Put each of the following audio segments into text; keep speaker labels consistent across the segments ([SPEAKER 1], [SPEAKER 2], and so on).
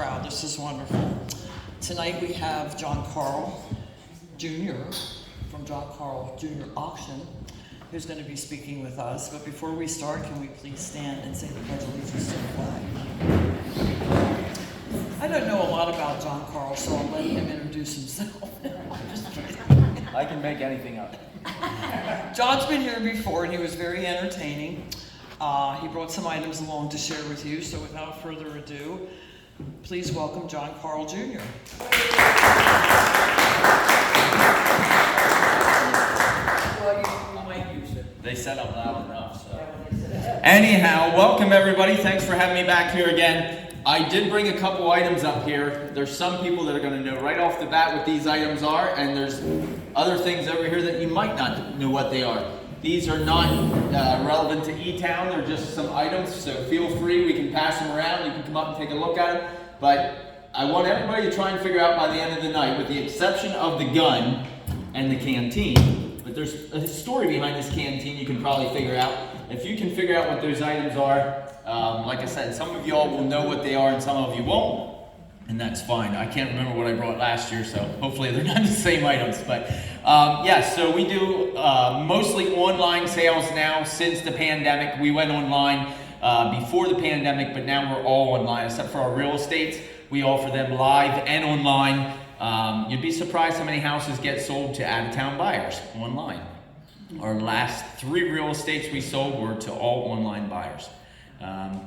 [SPEAKER 1] crowd. This is wonderful. Tonight we have John Carl Jr. from John Carl Jr. Auction, who's going to be speaking with us. But before we start, can we please stand and say the Pledge of Allegiance to the flag? I don't know a lot about John Carl, so I'll let him introduce himself.
[SPEAKER 2] I can make anything up.
[SPEAKER 1] John's been here before, and he was very entertaining. He brought some items along to share with you, so without further ado, please welcome John Carl Jr.
[SPEAKER 2] They said I'm loud enough, so. Anyhow, welcome everybody. Thanks for having me back here again. I did bring a couple items up here. There's some people that are going to know right off the bat what these items are, and there's other things over here that you might not know what they are. These are not relevant to E-Town. They're just some items, so feel free. We can pass them around. You can come up and take a look at them. But I want everybody to try and figure out by the end of the night, with the exception of the gun and the canteen. But there's a story behind this canteen you can probably figure out. If you can figure out what those items are, like I said, some of y'all will know what they are and some of you won't. And that's fine. I can't remember what I brought last year, so hopefully they're not the same items. But yes, so we do mostly online sales now since the pandemic. We went online before the pandemic, but now we're all online, except for our real estates. We offer them live and online. You'd be surprised how many houses get sold to out-of-town buyers online. Our last 3 real estates we sold were to all online buyers.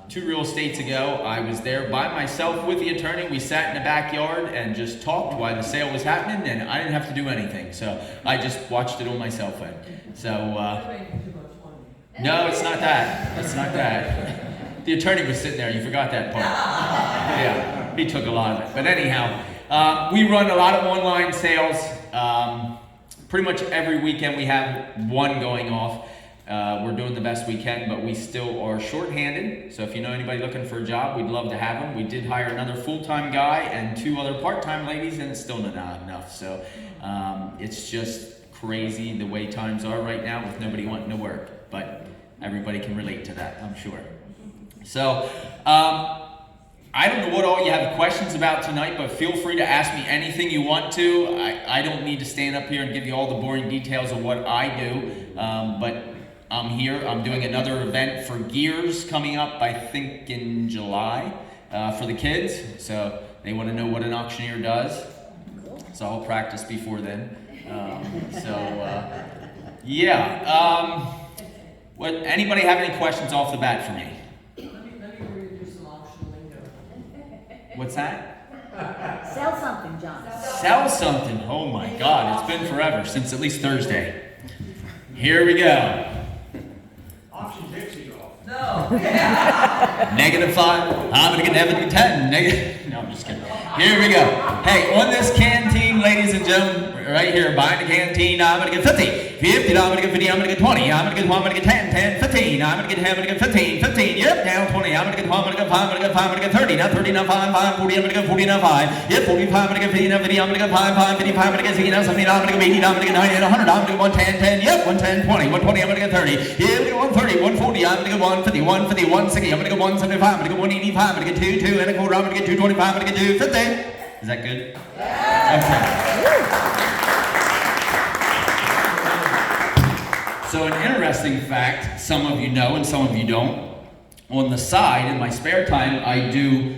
[SPEAKER 2] 2 real estates ago, I was there by myself with the attorney. We sat in the backyard and just talked while the sale was happening, and I didn't have to do anything. So I just watched it on my cell phone. So, no, it's not that. It's not that. The attorney was sitting there. You forgot that part. Yeah, he took a lot of it. But anyhow, we run a lot of online sales. Pretty much every weekend we have one going off. We're doing the best we can, but we still are short-handed. So if you know anybody looking for a job, we'd love to have them. We did hire another full-time guy and 2 other part-time ladies, and it's still not enough. So it's just crazy the way times are right now with nobody wanting to work. But everybody can relate to that, I'm sure. So I don't know what all you have questions about tonight, but feel free to ask me anything you want to. I don't need to stand up here and give you all the boring details of what I do, but I'm here. I'm doing another event for Gears coming up, I think in July, for the kids. So they want to know what an auctioneer does. So I'll practice before then. Anybody have any questions off the bat for me?
[SPEAKER 1] Let me read you some auction lingo.
[SPEAKER 2] What's that?
[SPEAKER 3] Sell something, John.
[SPEAKER 2] Sell something. Oh my God, it's been forever, since at least Thursday. Here we go.
[SPEAKER 4] Auction Dixie off.
[SPEAKER 1] No.
[SPEAKER 2] -5. I'm gonna get negative 10. No, I'm just kidding. Here we go. Hey, on this canteen, ladies and gentlemen, right here, buying the canteen, I'm gonna get 50. 50, I'm gonna get 50, I'm gonna get 20, I'm gonna get 10, 10, 15, I'm gonna get 10, I'm gonna get 15, 15, yep, now 20, I'm gonna get 12, I'm gonna get 5, I'm gonna get 5, I'm gonna get 30, now 30, now 5, 5, 40, I'm gonna get 40, now 5, yep, 45, I'm gonna get 50, now 50, I'm gonna get 5, 5, 55, I'm gonna get 60, now 70, I'm gonna get 80, I'm gonna get 90, now 100, I'm gonna get 110, 10, yep, 110, 20, 120, I'm gonna get 30, yep, I'm gonna get 130, 140, I'm gonna get 150, 150, 160, I'm gonna get 175, I'm gonna get 185, I'm gonna get 2, 2 and a quarter, I'm gonna get 225, I'm gonna get 250. Is that good? Yeah. Okay. So an interesting fact, some of you know and some of you don't. On the side, in my spare time, I do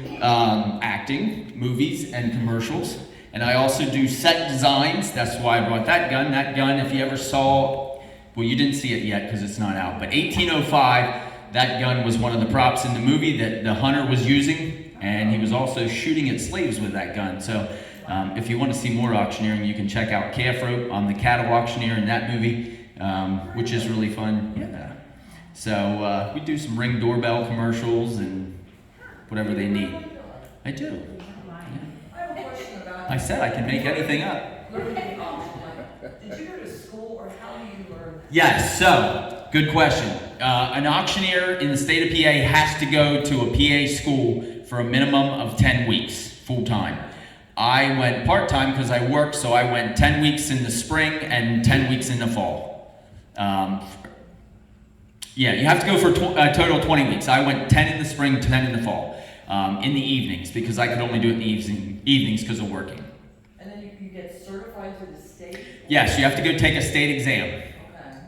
[SPEAKER 2] acting, movies, and commercials. And I also do set designs. That's why I brought that gun. That gun, if you ever saw, well, you didn't see it yet because it's not out, but 1805, that gun was one of the props in the movie that the hunter was using. And he was also shooting at slaves with that gun. So if you want to see more auctioneering, you can check out Calf Rope. I'm the cattle auctioneer in that movie, which is really fun. Yeah. So we do some Ring doorbell commercials and whatever they need. I do. Yeah.
[SPEAKER 1] I have a question about
[SPEAKER 2] I said I can make anything up.
[SPEAKER 1] learning auction. Did you go to school, or how do you learn?
[SPEAKER 2] Yes, so, good question. An auctioneer in the state of PA has to go to a PA school for a minimum of 10 weeks, full-time. I went part-time because I worked, so I went 10 weeks in the spring and 10 weeks in the fall. Yeah, you have to go for a total of 20 weeks. I went 10 in the spring, 10 in the fall. in the evenings, because I could only do it in the evenings because of working.
[SPEAKER 1] And then you get certified through the state?
[SPEAKER 2] Yes, you have to go take a state exam.
[SPEAKER 1] Okay.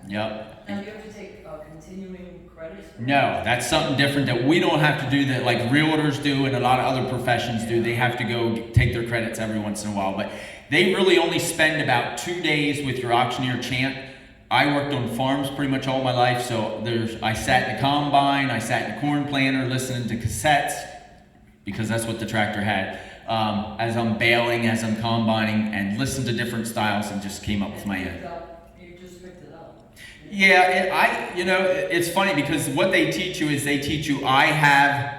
[SPEAKER 2] Yep.
[SPEAKER 1] Now you have to take continuing credits?
[SPEAKER 2] No, that's something different that we don't have to do, that like realtors do and a lot of other professions do. They have to go take their credits every once in a while, but they really only spend about 2 days with your auctioneer chant. I worked on farms pretty much all my life, so I sat in the combine, I sat in the corn planter listening to cassettes, because that's what the tractor had, as I'm baling, as I'm combining, and listened to different styles and just came up with my own.
[SPEAKER 1] You just picked it up?
[SPEAKER 2] Yeah, it's funny because what they teach you is I have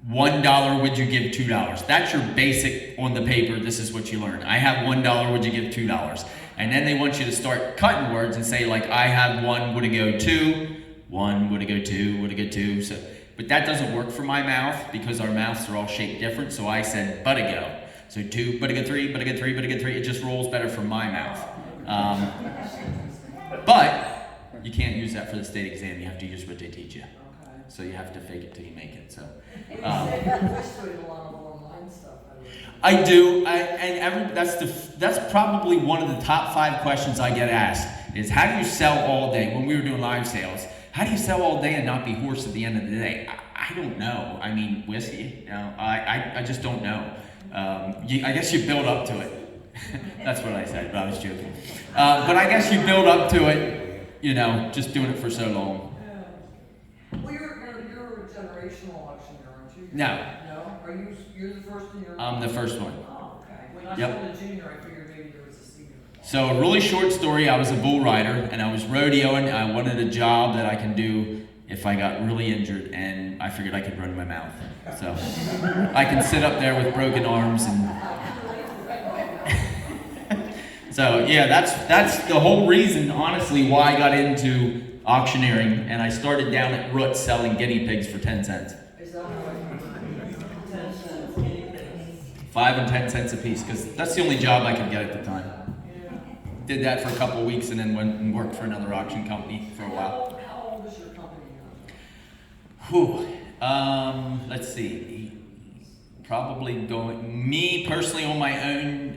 [SPEAKER 2] $1, would you give $2? That's your basic on the paper, this is what you learn. I have $1, would you give $2? And then they want you to start cutting words and say like, I have 1, would it go 2? 1, would it go 2? Would it go 2? So, but that doesn't work for my mouth because our mouths are all shaped different. So I said, but it go. So 2, but it go 3, but it go 3, but it go 3. It just rolls better from my mouth. But you can't use that for the state exam. You have to use what they teach you. So you have to fake it till you make it. So I do, that's probably one of the top 5 questions I get asked is how do you sell all day? When we were doing live sales, how do you sell all day and not be hoarse at the end of the day? I don't know. I mean, whiskey. I just don't know. I guess you build up to it. That's what I said, but I was joking. But I guess you build up to it, just doing it for so long.
[SPEAKER 1] Well, you're a generational auctioneer, aren't you?
[SPEAKER 2] No.
[SPEAKER 1] No? You're the first in your...
[SPEAKER 2] I'm the first one.
[SPEAKER 1] Oh, okay. When I
[SPEAKER 2] Yep.
[SPEAKER 1] started a junior, I figured maybe there was a senior.
[SPEAKER 2] So a really short story, I was a bull rider and I was rodeoing. I wanted a job that I can do if I got really injured, and I figured I could run my mouth. So I can sit up there with broken arms and... So yeah, that's the whole reason, honestly, why I got into auctioneering, and I started down at Roots selling guinea pigs for 10 cents.
[SPEAKER 1] Is that right? 10 cents, guinea pigs.
[SPEAKER 2] 5 and 10 cents a piece, because that's the only job I could get at the time. Did that for a couple of weeks and then went and worked for another auction company for a while.
[SPEAKER 1] How old is your company now?
[SPEAKER 2] Let's see. Probably me personally on my own,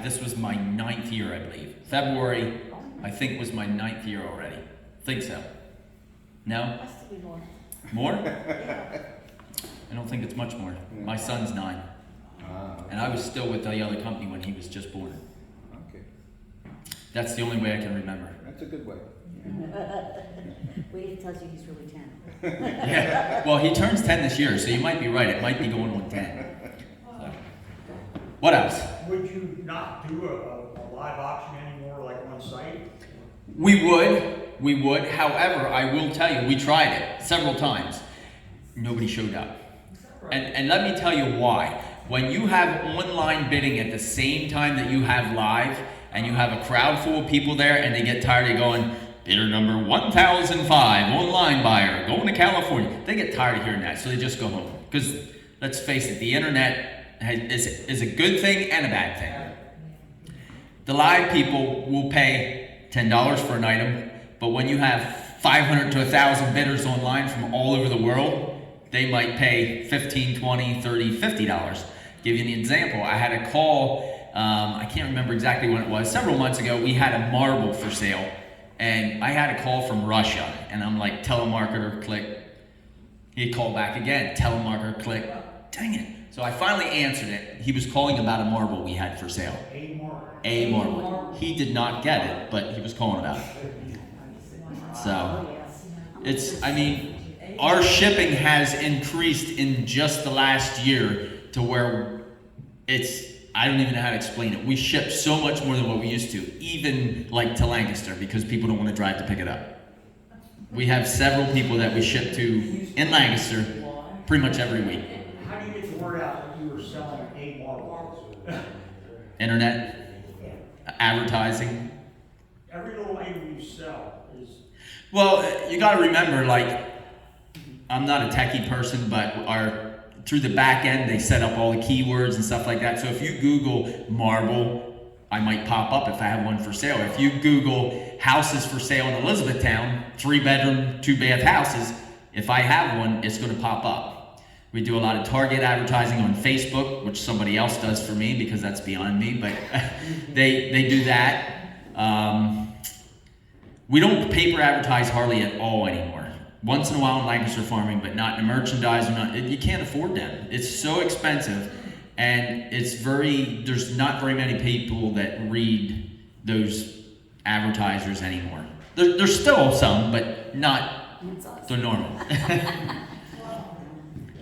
[SPEAKER 2] this was my 9th year, I believe. February, I think, was my 9th year already. Think so. No?
[SPEAKER 3] Has to be more.
[SPEAKER 2] More?
[SPEAKER 3] Yeah.
[SPEAKER 2] I don't think it's much more. My son's 9. And I was still with the other company when he was just born.
[SPEAKER 5] Okay,
[SPEAKER 2] That's the only way I can remember.
[SPEAKER 5] that's a good way.
[SPEAKER 3] Wait, it tells you he's really 10.
[SPEAKER 2] Yeah. Well, he turns 10 this year, so you might be right. It might be going on 10. So. What else?
[SPEAKER 4] Would you not do a live auction anymore, like on site?
[SPEAKER 2] We would. However, I will tell you, we tried it several times. Nobody showed up. And let me tell you why. When you have online bidding at the same time that you have live, and you have a crowd full of people there, and they get tired of going, bidder number 1005, online buyer, going to California. They get tired of hearing that, so they just go home. Because let's face it, the internet is a good thing and a bad thing. The live people will pay $10 for an item, but when you have 500 to 1,000 bidders online from all over the world, they might pay $15, $20, $30, $50. Give you an example. I had a call, I can't remember exactly when it was, several months ago. We had a marble for sale, and I had a call from Russia, and I'm like, telemarketer, click. He'd call back again, telemarketer, click. Dang it. So I finally answered it. He was calling about a marble we had for sale. A marble. He did not get it, but he was calling about it. So, our shipping has increased in just the last year to where I don't even know how to explain it. We ship so much more than what we used to, even like to Lancaster, because people don't want to drive to pick it up. We have several people that we ship to in Lancaster pretty much every week.
[SPEAKER 4] How do you get the word out that you were selling a marble?
[SPEAKER 2] Internet, advertising.
[SPEAKER 4] Every little item you sell is...
[SPEAKER 2] Well, you got to remember, I'm not a techie person, but through the back end, they set up all the keywords and stuff like that. So if you Google marble, I might pop up if I have one for sale. If you Google houses for sale in Elizabethtown, 3-bedroom, 2-bath houses, if I have one, it's going to pop up. We do a lot of target advertising on Facebook, which somebody else does for me because that's beyond me, but they do that. We don't paper advertise hardly at all anymore. Once in a while in Lancaster Farming, but not in merchandise. You can't afford them. It's so expensive, and there's not very many people that read those advertisers anymore. There's still some, but not the normal.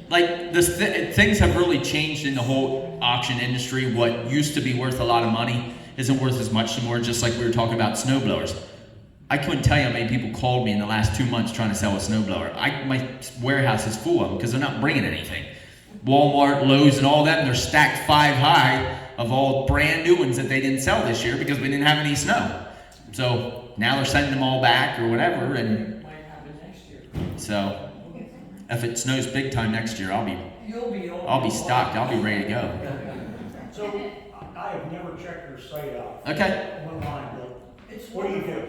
[SPEAKER 2] Like things have really changed in the whole auction industry. What used to be worth a lot of money isn't worth as much anymore. Just like we were talking about snowblowers. I couldn't tell you how many people called me in the last 2 months trying to sell a snowblower. My warehouse is full of them because they're not bringing anything. Walmart, Lowe's, and all that, and they're stacked 5 high of all brand new ones that they didn't sell this year because we didn't have any snow. So now they're sending them all back or whatever, and
[SPEAKER 1] Might happen next year.
[SPEAKER 2] so if it snows big time next year, I'll be stocked. I'll be ready to go.
[SPEAKER 4] So, I have never checked your site out.
[SPEAKER 2] Okay.
[SPEAKER 4] Online, but what do you do?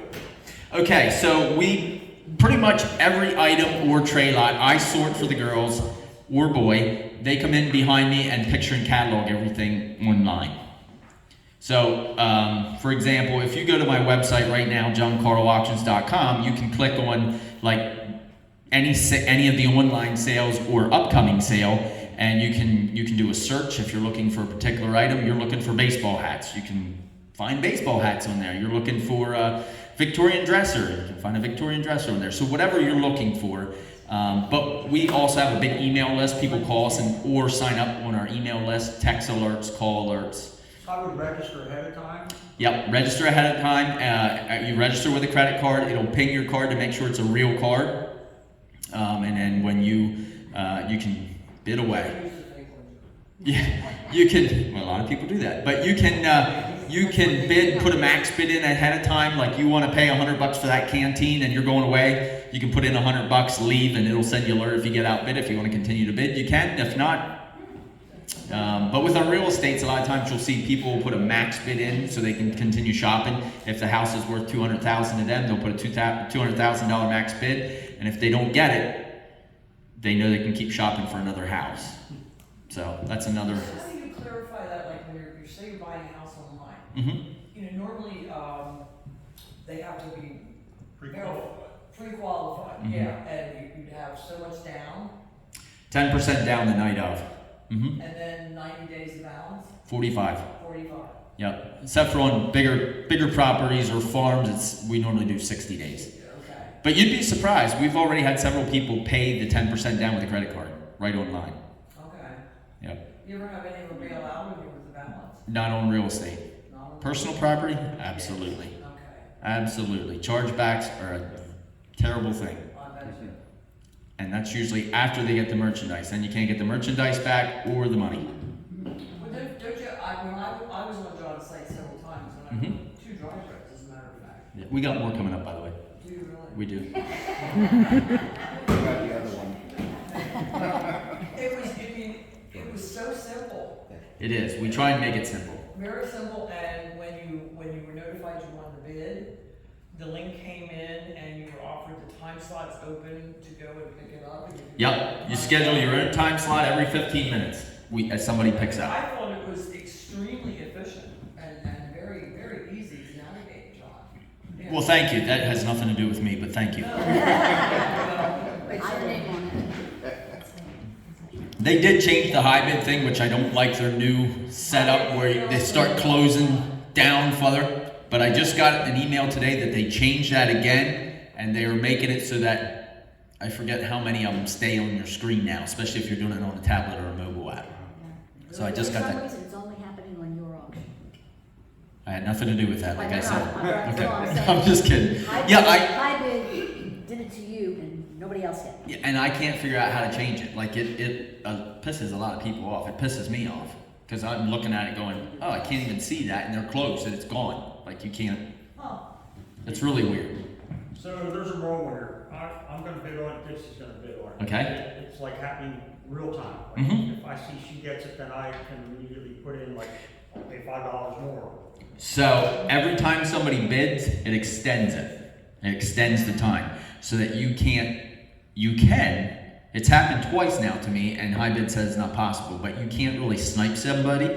[SPEAKER 2] Okay, so we pretty much every item or tray lot I sort for the girls or boy. They come in behind me and picture and catalog everything online. So, for example, if you go to my website right now, johncarlauctions.com, you can click on like any of the online sales or upcoming sale, and you can do a search. If you're looking for a particular item, you're looking for baseball hats, you can find baseball hats on there. You're looking for a Victorian dresser, you can find a Victorian dresser on there. So whatever you're looking for. But we also have a big email list. People call us or sign up on our email list, text alerts, call alerts.
[SPEAKER 4] So I would register ahead of time?
[SPEAKER 2] Yep, register ahead of time. You register with a credit card. It'll ping your card to make sure it's a real card. And then when you can bid away. Yeah, you can. Well, a lot of people do that, but you can bid, put a max bid in ahead of time. Like you want to pay $100 for that canteen, and you're going away. You can put in $100, leave, and it'll send you an alert if you get outbid. If you want to continue to bid, you can. If not, but with our real estates, a lot of times you'll see people put a max bid in so they can continue shopping. If the house is worth $200,000 to them, they'll put a $200,000 max bid, and if they don't get it, they know they can keep shopping for another house. So that's another.
[SPEAKER 1] How do you clarify that, like when you say you're buying a house online?
[SPEAKER 2] Mm-hmm.
[SPEAKER 1] You know, normally, they have to be pre-qualified,
[SPEAKER 2] Mhm.
[SPEAKER 1] yeah, and you'd have so much down,
[SPEAKER 2] 10% down the night of.
[SPEAKER 1] and
[SPEAKER 2] Mm-hmm.
[SPEAKER 1] then 90 days of balance,
[SPEAKER 2] 45.
[SPEAKER 1] 45.
[SPEAKER 2] Yep. Except for on bigger properties or farms, we normally do 60 days.
[SPEAKER 1] Okay.
[SPEAKER 2] But you'd be surprised. We've already had several people pay the 10% down with a credit card right online.
[SPEAKER 1] Okay.
[SPEAKER 2] Yep.
[SPEAKER 1] You ever have any of them bail out when you with the balance?
[SPEAKER 2] Not on real estate.
[SPEAKER 1] Not on-
[SPEAKER 2] Personal property? Absolutely.
[SPEAKER 1] Okay.
[SPEAKER 2] Absolutely. Chargebacks are a terrible thing.
[SPEAKER 1] I bet you.
[SPEAKER 2] And that's usually after they get the merchandise. Then you can't get the merchandise back or the money.
[SPEAKER 1] Well, don't you, I was on John's site several times, and I put 2 dry breaks, as a matter of fact.
[SPEAKER 2] Yeah, we got more coming up, by the way.
[SPEAKER 1] Do you really?
[SPEAKER 2] We do.
[SPEAKER 5] About the other one.
[SPEAKER 1] It was so simple,
[SPEAKER 2] It is. We try and make it simple.
[SPEAKER 1] very simple, and when you were notified you won the bid, the link came in and you were offered the time slots open to go and pick it up. And
[SPEAKER 2] Yep. You schedule your own time slot every 15 minutes. As somebody picks up.
[SPEAKER 1] I thought it was extremely efficient and very, very easy to navigate, John. Yeah.
[SPEAKER 2] Well, thank you. That has nothing to do with me, but thank you.
[SPEAKER 3] What's your name on it?
[SPEAKER 2] They did change the high bid thing, which I don't like their new setup where they start closing down further. But I just got an email today that they changed that again, and they are making it so that I forget how many of them stay on your screen now, especially if you're doing it on a tablet or a mobile app. So I just got
[SPEAKER 3] For some
[SPEAKER 2] that.
[SPEAKER 3] reason, it's only happening on your auction.
[SPEAKER 2] I had nothing to do with that, like I said.
[SPEAKER 3] That's all I'm
[SPEAKER 2] Okay,
[SPEAKER 3] saying.
[SPEAKER 2] I'm just kidding.
[SPEAKER 3] High
[SPEAKER 2] Yeah,
[SPEAKER 3] bid did it to you, and nobody else did.
[SPEAKER 2] Yeah, and I can't figure out how to change it. Like it pisses a lot of people off. It pisses me off because I'm looking at it going, oh, I can't even see that, and they're close and it's gone. Like you can't.
[SPEAKER 1] Huh.
[SPEAKER 2] It's really weird.
[SPEAKER 4] So there's a role where I'm gonna bid on it, this is gonna bid on it.
[SPEAKER 2] Okay.
[SPEAKER 4] It's like happening real time. Like,
[SPEAKER 2] Mhm.
[SPEAKER 4] if I see she gets it, then I can immediately put in like, I'll pay $5 more.
[SPEAKER 2] So every time somebody bids, it extends it. It extends the time so that you can, It's happened twice now to me, and high bid says it's not possible, but you can't really snipe somebody.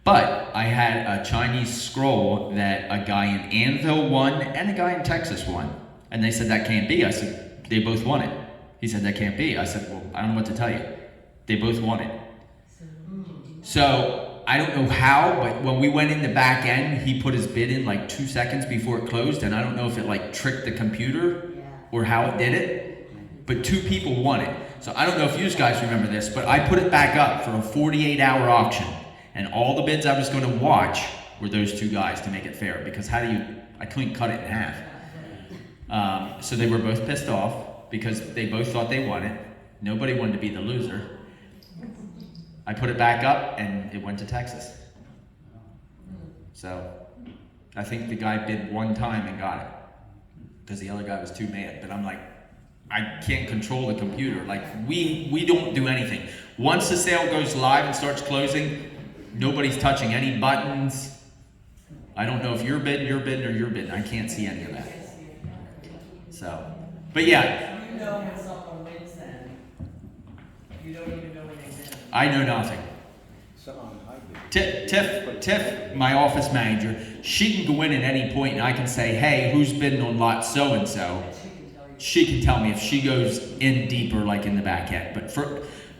[SPEAKER 2] But I had a Chinese scroll that a guy in Anvil won and a guy in Texas won. And they said, that can't be. I said, they both won it. He said, that can't be. I said, well, I don't know what to tell you. They both won it. So I don't know how, but when we went in the back end, he put his bid in like 2 seconds before it closed, and I don't know if it like tricked the computer or how it did it, but 2 people won it. So I don't know if you guys remember this, but I put it back up for a 48-hour auction, and all the bids I was going to watch were those 2 guys to make it fair, because I couldn't cut it in half. So they were both pissed off because they both thought they won it. Nobody wanted to be the loser. I put it back up and it went to Texas. So I think the guy bid 1 time and got it because the other guy was too mad. But I'm like, I can't control the computer. Like we don't do anything. Once the sale goes live and starts closing, nobody's touching any buttons. I don't know if you're bidding, or you're bidding. I can't see any of that. So, but yeah.
[SPEAKER 1] You know when someone wins then. You don't even know when they win.
[SPEAKER 2] I know nothing. Tiff, my office manager, she can go in at any point and I can say, hey, who's bidding on lot so-and-so? She can tell me if she goes in deeper, like in the back end. But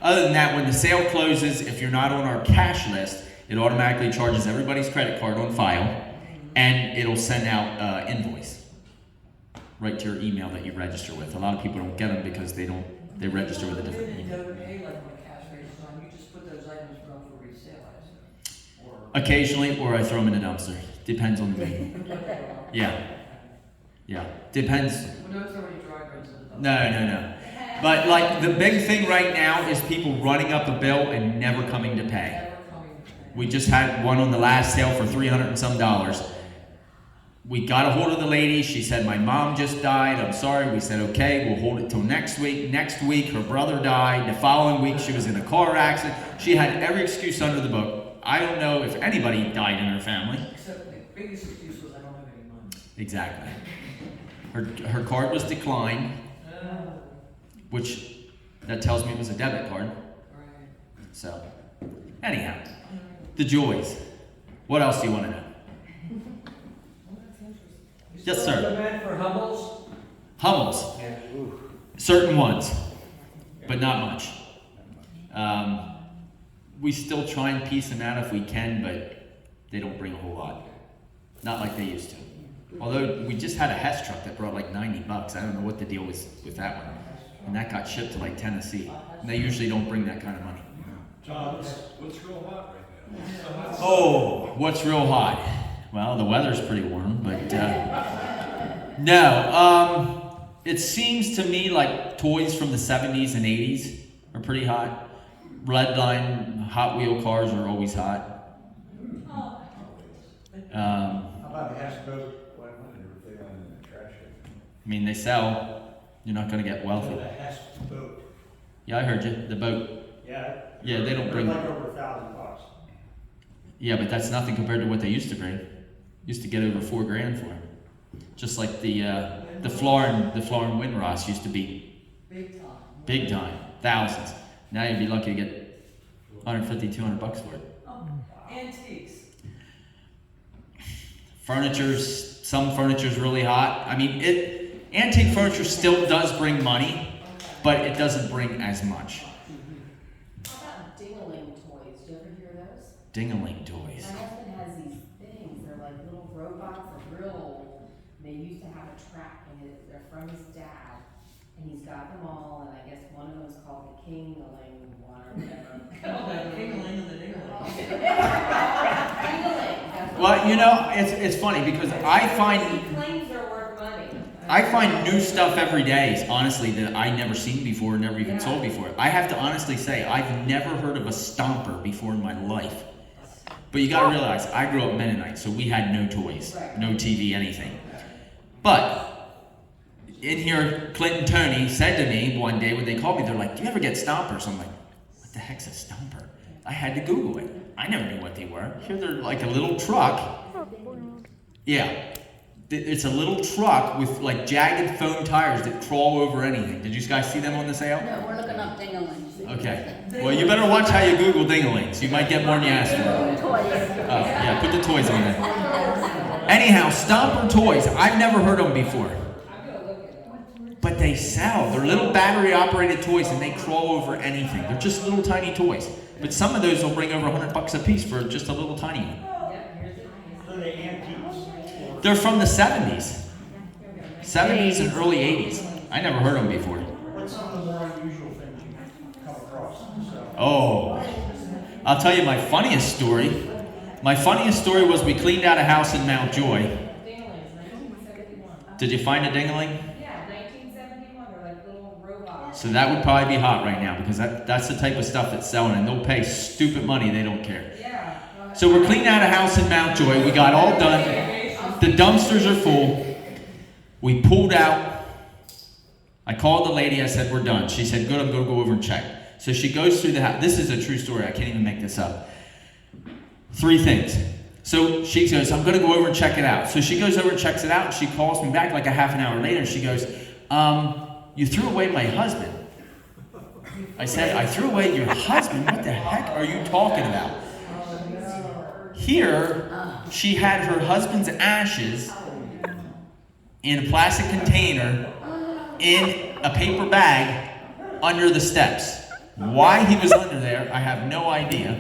[SPEAKER 2] other than that, when the sale closes, if you're not on our cash list, it automatically charges everybody's credit card on file, and it'll send out invoice right to your email that you register with. A lot of people don't get them because they register with a different email.
[SPEAKER 1] You don't pay like on a cash basis on, you just put those items up for resale, I assume.
[SPEAKER 2] Occasionally, or I throw them in the dumpster. Depends on the day. Yeah. Depends.
[SPEAKER 1] Well, no, it's already dry goods in the dumpster.
[SPEAKER 2] No. But like the big thing right now is people running up a bill and never coming to pay. We just had one on the last sale for $300 and some. We got a hold of the lady. She said, my mom just died. I'm sorry. We said, okay, we'll hold it till next week. Next week, her brother died. The following week, she was in a car accident. She had every excuse under the book. I don't know if anybody died in her family.
[SPEAKER 1] Except the biggest excuse was I don't have any money.
[SPEAKER 2] Exactly. Her card was declined, which that tells me it was a debit card.
[SPEAKER 1] Right.
[SPEAKER 2] So, anyhow, the joys. What else do you want to know? Yes, sir.
[SPEAKER 5] Demand for Hummels?
[SPEAKER 2] Hummels. Certain ones, but not much. We still try and piece them out if we can, but they don't bring a whole lot. Not like they used to. Although we just had a Hess truck that brought like $90. I don't know what the deal was with that one. And that got shipped to like Tennessee. And they usually don't bring that kind of money.
[SPEAKER 4] John,
[SPEAKER 5] What's real hot right now?
[SPEAKER 2] Oh, what's real hot? Well, the weather's pretty warm, but no. It seems to me like toys from the 70s and 80s are pretty hot. Redline Hot Wheel cars are always hot.
[SPEAKER 4] how about the Hess boat?
[SPEAKER 2] I mean, they sell. You're not going to get wealthy.
[SPEAKER 4] The Hess boat.
[SPEAKER 2] Yeah, I heard you. The boat.
[SPEAKER 4] Yeah.
[SPEAKER 2] Yeah, they don't bring.
[SPEAKER 4] They're like over $1,000.
[SPEAKER 2] Yeah, but that's nothing compared to what they used to bring. Used to get over $4,000 for them. Just like the Florin Windross used to be big time, thousands. Now you'd be lucky to get $150, $200 for it.
[SPEAKER 1] Oh, antiques.
[SPEAKER 2] Some furniture's really hot. I mean, antique furniture still does bring money, but it doesn't bring as much.
[SPEAKER 3] How about ding-a-ling toys? Did you ever hear those?
[SPEAKER 2] Ding-a-ling toys.
[SPEAKER 3] My husband has these things. They're like little robots. They're real old. They used to have a track, and they're from his dad. And he's got them all, and I guess one of them is called the King-a-ling one or whatever.
[SPEAKER 1] Oh, the ding-a-ling and the ding-a-ling.
[SPEAKER 3] Ding-a-ling. That's what
[SPEAKER 2] Well, you know, it's funny because I
[SPEAKER 3] he
[SPEAKER 2] find
[SPEAKER 3] claims they're worth money.
[SPEAKER 2] new stuff every day, honestly, that I never seen before, never even sold before. I have to honestly say, I've never heard of a stomper before in my life. But you gotta realize, I grew up Mennonite, so we had no toys, no TV, anything. But in here, Clint and Tony said to me one day when they called me, they're like, do you ever get stompers? I'm like, what the heck's a stomper? I had to Google it. I never knew what they were. Here they're like a little truck. Yeah. It's a little truck with like jagged foam tires that crawl over anything. Did you guys see them on the sale?
[SPEAKER 6] No, we're looking up ding-a-lings.
[SPEAKER 2] Okay. Well, you better watch how you Google ding-a-lings. You might get more than you asked for.
[SPEAKER 6] Toys.
[SPEAKER 2] Oh, yeah, put the toys on there. Anyhow, Stomper Toys. I've never heard of them before. But they sell. They're little battery-operated toys, and they crawl over anything. They're just little tiny toys. But some of those will bring over $100 a piece for just a little tiny one.
[SPEAKER 4] So they antiques.
[SPEAKER 2] They're from the 70s. 70s and early 80s. I never heard of them before.
[SPEAKER 4] What's some of the more unusual things you come across? So,
[SPEAKER 2] Oh, I'll tell you my funniest story. My funniest story was we cleaned out a house in Mount Joy.
[SPEAKER 3] Ding-a-lings, 1971.
[SPEAKER 2] Did you find a ding-a-ling?
[SPEAKER 3] Yeah, 1971, they're like little robots.
[SPEAKER 2] So that would probably be hot right now because that's the type of stuff that's selling and they'll pay stupid money. They don't care.
[SPEAKER 3] Yeah.
[SPEAKER 2] So we're cleaning out a house in Mount Joy. We got all done. The dumpsters are full. We pulled out. I called the lady. I said, we're done. She said, good, I'm going to go over and check. So she goes through the house. This is a true story. I can't even make this up. 3 things. So she goes, I'm going to go over and check it out. So she goes over and checks it out. And she calls me back like a half an hour later. And she goes, you threw away my husband. I said, I threw away your husband? What the heck are you talking about? Here, she had her husband's ashes in a plastic container in a paper bag under the steps. Why he was under there, I have no idea.